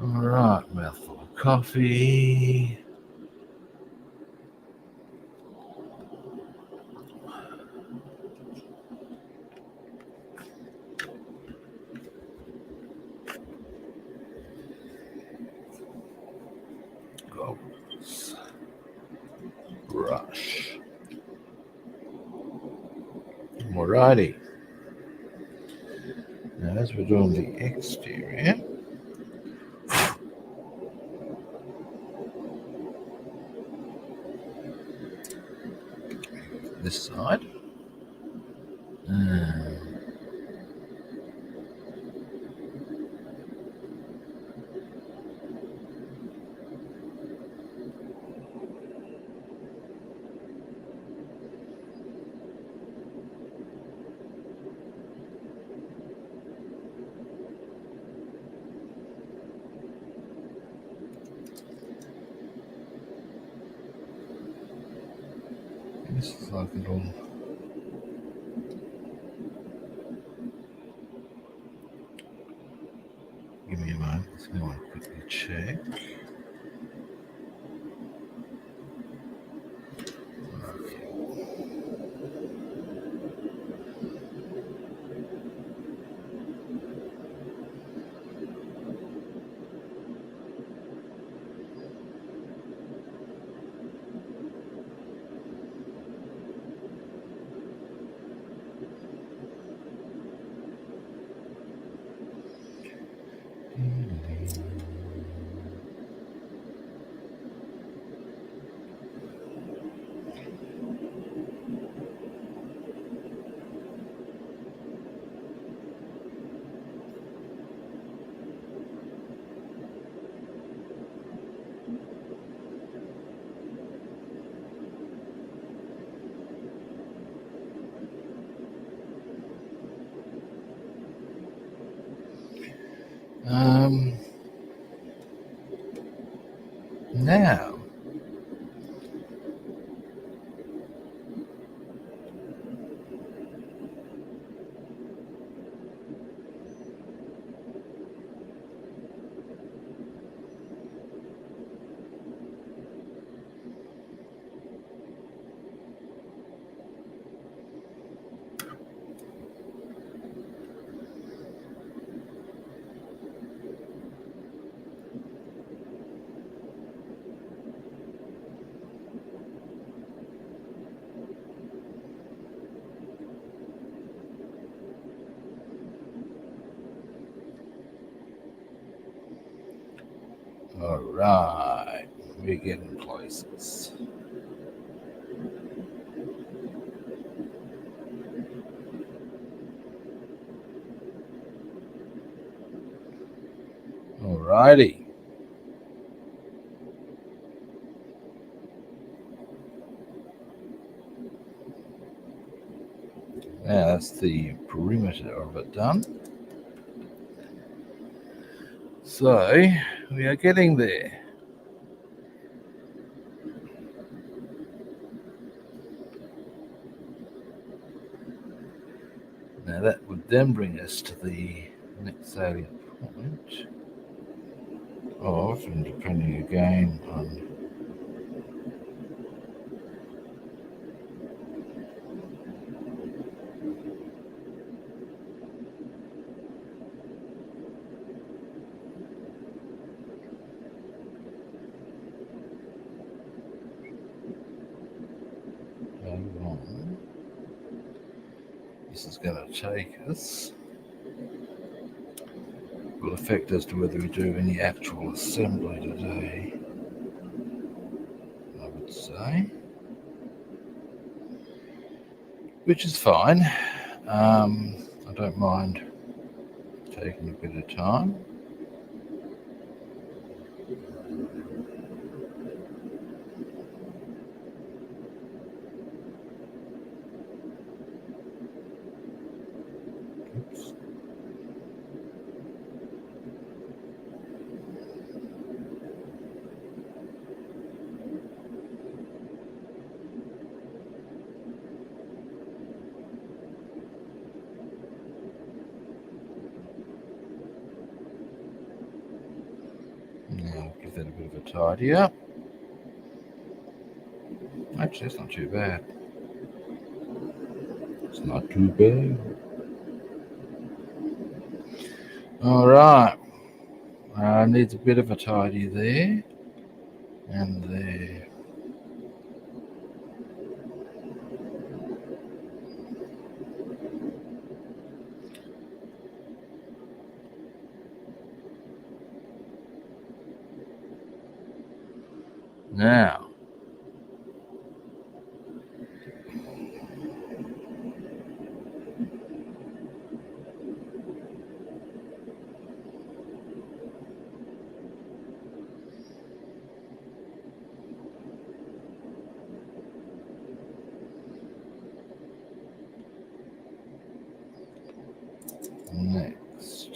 Alright, mouthful of coffee. Goggles. Brush. Alrighty. Now, as we're doing the exterior, this side. This is like a little. Give me a moment. Let's go and quickly check. Now, Alright, we're getting places. Alrighty. Now that's the perimeter of it done. So we are getting there. Now that would then bring us to the next salient point of, and depending again on how long this is going to take us, will affect as to whether we do any actual assembly today, I would say, which is fine. I don't mind taking a bit of time. Oops. Now give that a bit of a tidy up. Actually, it's not too bad. It's not too bad. All right. Needs a bit of a tidy there and there. Now, next.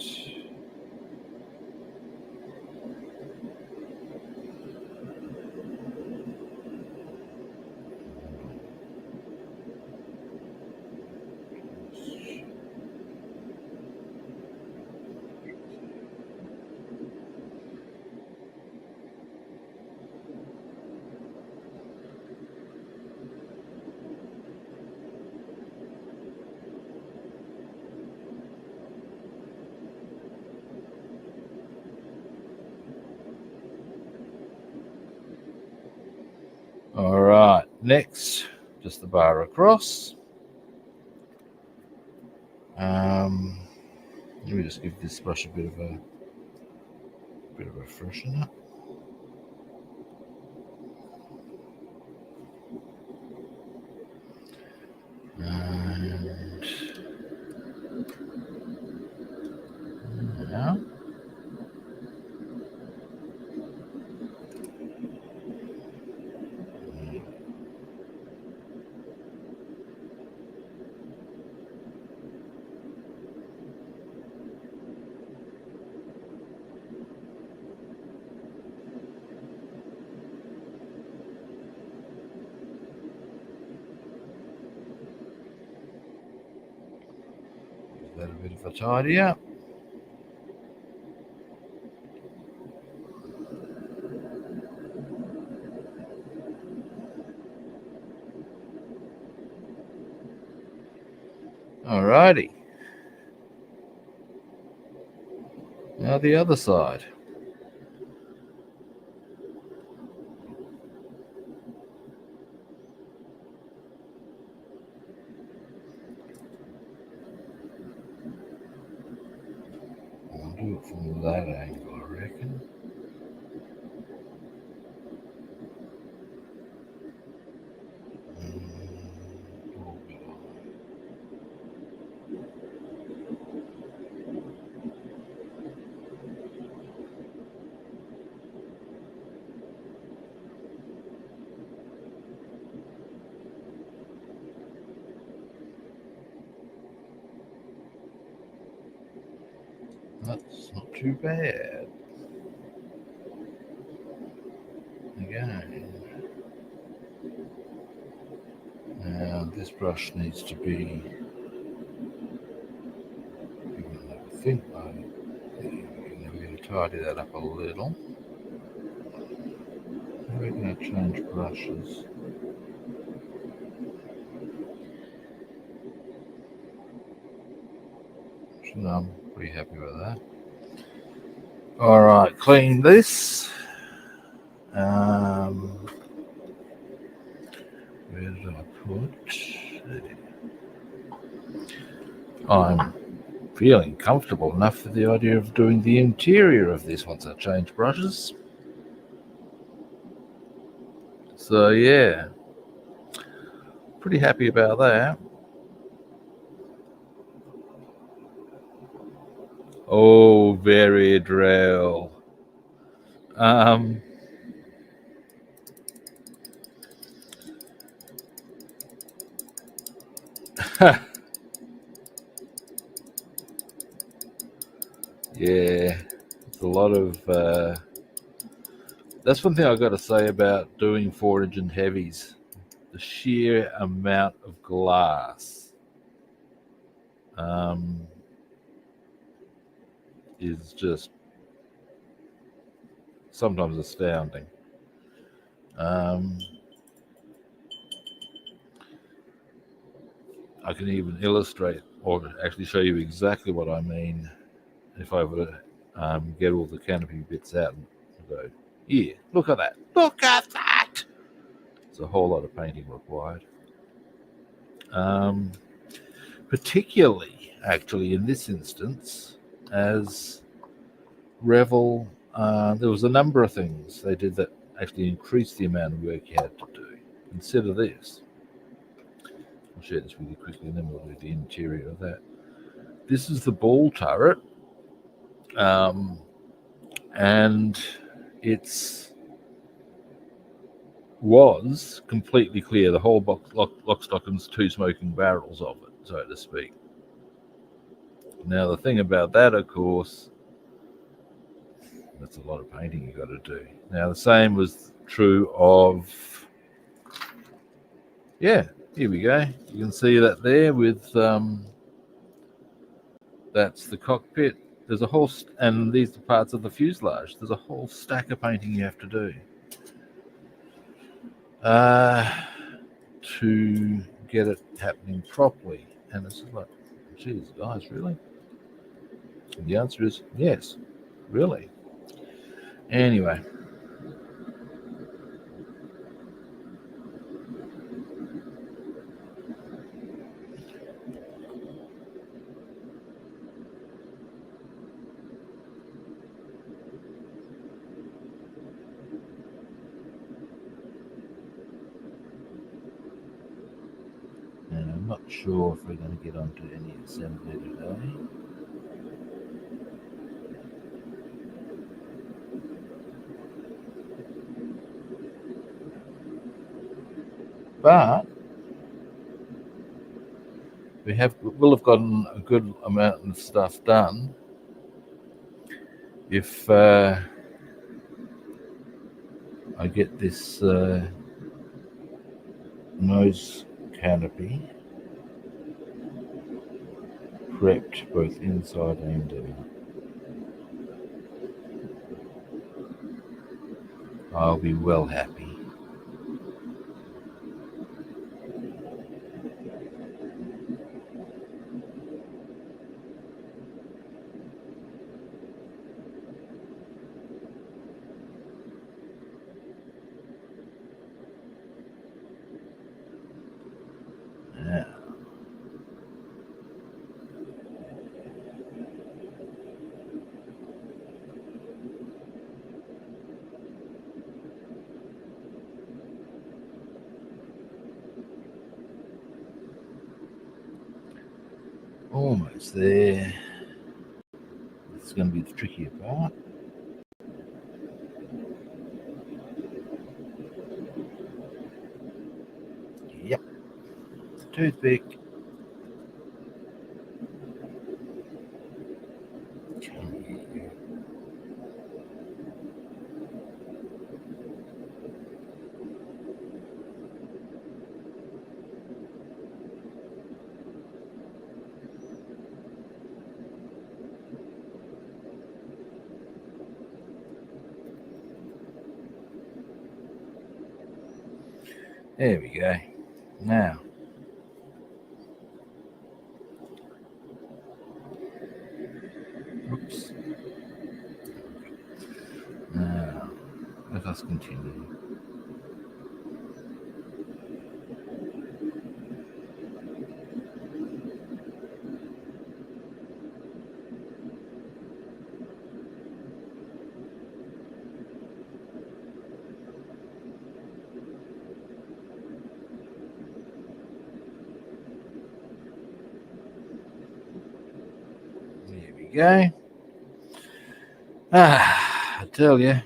All right, next, just the bar across. Let me just give this brush a bit of a freshen up. And now, give that a bit of a tidy up. Alrighty. Now the other side. I'll do it from that angle, I reckon. That's not too bad. Again. Now this brush needs to be, I think I'm going to tidy that up a little. We're going to change brushes. So I'm pretty happy with that. All right, clean this. Where did I put? I'm feeling comfortable enough with the idea of doing the interior of this once I change brushes. So yeah, pretty happy about that. Oh, very Revell. Yeah, it's a lot of. That's one thing I've got to say about doing 4-engine heavies: the sheer amount of glass is just sometimes astounding. I can even illustrate or actually show you exactly what I mean if I were to get all the canopy bits out and go, yeah, look at that. Look at that. It's a whole lot of painting required. Particularly, actually, in this instance, as Revell, there was a number of things they did that actually increased the amount of work you had to do. Instead of this, I'll share this really quickly and then we'll do the interior of that. This is the ball turret, and it's was completely clear. The whole box, lock, stock, and 2 smoking barrels of it, so to speak. Now, the thing about that, of course, that's a lot of painting you got to do. Now, the same was true of, yeah, here we go. You can see that there with, that's the cockpit. There's a whole, and these are parts of the fuselage. There's a whole stack of painting you have to do to get it happening properly. And it's just like, geez, guys, really? And the answer is yes, really. Anyway. And I'm not sure if we're going to get onto any assembly today. But we'll have gotten a good amount of stuff done if I get this nose canopy prepped both inside and out. I'll be well happy. Yeah. Almost there. This is going to be the trickier part. Yep. Toothpick. Come There we go. Now, oops. Now, let us continue. There we go. I tell you,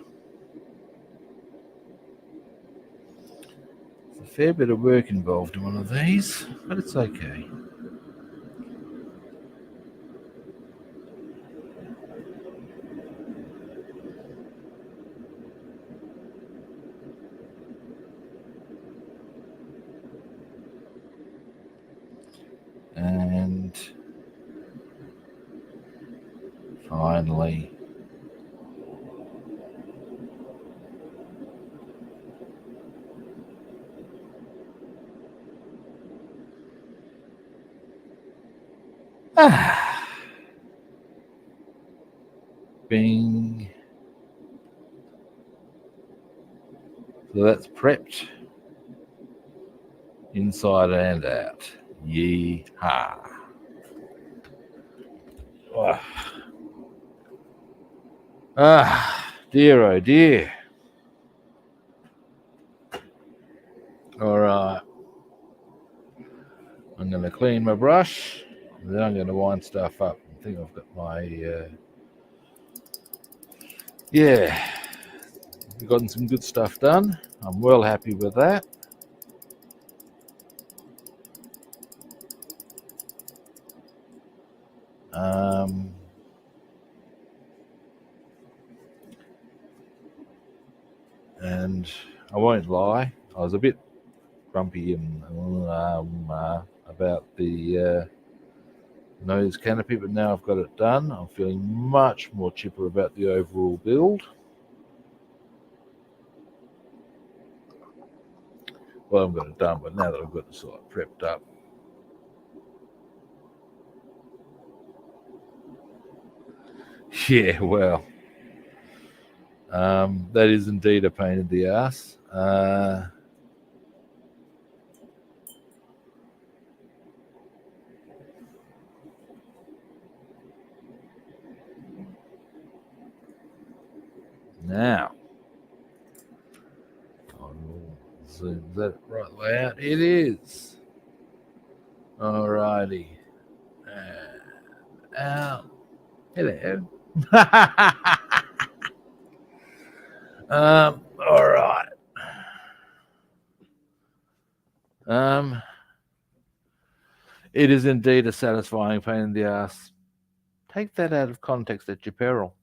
there's a fair bit of work involved in one of these, but it's okay. And finally, bing. So that's prepped inside and out. Yee-haw. Dear, oh dear. All right. I'm going to clean my brush. Then I'm going to wind stuff up. I think I've got my... we've gotten some good stuff done. I'm well happy with that. And I won't lie, I was a bit grumpy and about the nose canopy, but now I've got it done. I'm feeling much more chipper about the overall build. Well, I've got it done, but now that I've got the site prepped up, yeah, well, that is indeed a pain in the ass. Now, I will zoom that right way out. It is. Alrighty. Out. Hello. All right. It is indeed a satisfying pain in the ass. Take that out of context at your peril.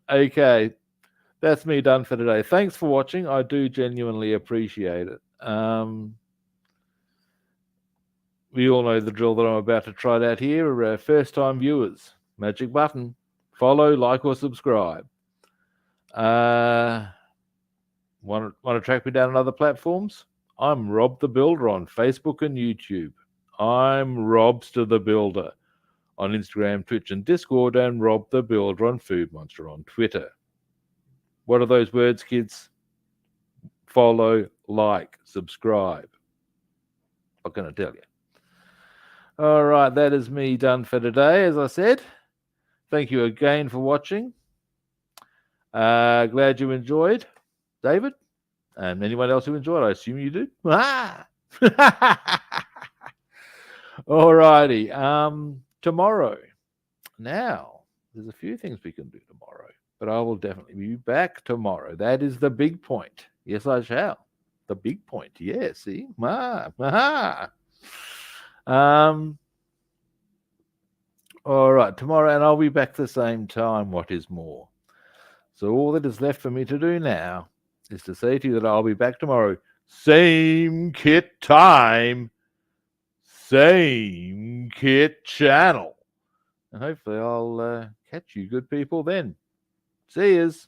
Okay. That's me done for today. Thanks for watching. I do genuinely appreciate it. We all know the drill that I'm about to try out here. First time viewers, magic button, follow, like, or subscribe. Want to track me down on other platforms? I'm Rob the Builder on Facebook and YouTube. I'm Robster the Builder on Instagram, Twitch, and Discord, and Rob the Builder on Food Monster on Twitter. What are those words, kids? Follow, like, subscribe. What can I tell you? All right, that is me done for today, as I said. Thank you again for watching. Glad you enjoyed, David. And anyone else who enjoyed, I assume you do. All righty. Tomorrow. Now, there's a few things we can do tomorrow, but I will definitely be back tomorrow. That is the big point. Yes, I shall. The big point. Yeah, see? All right, tomorrow, and I'll be back the same time, what is more. So all that is left for me to do now is to say to you that I'll be back tomorrow. Same kit time, same kit channel. And hopefully I'll catch you good people then. See yous.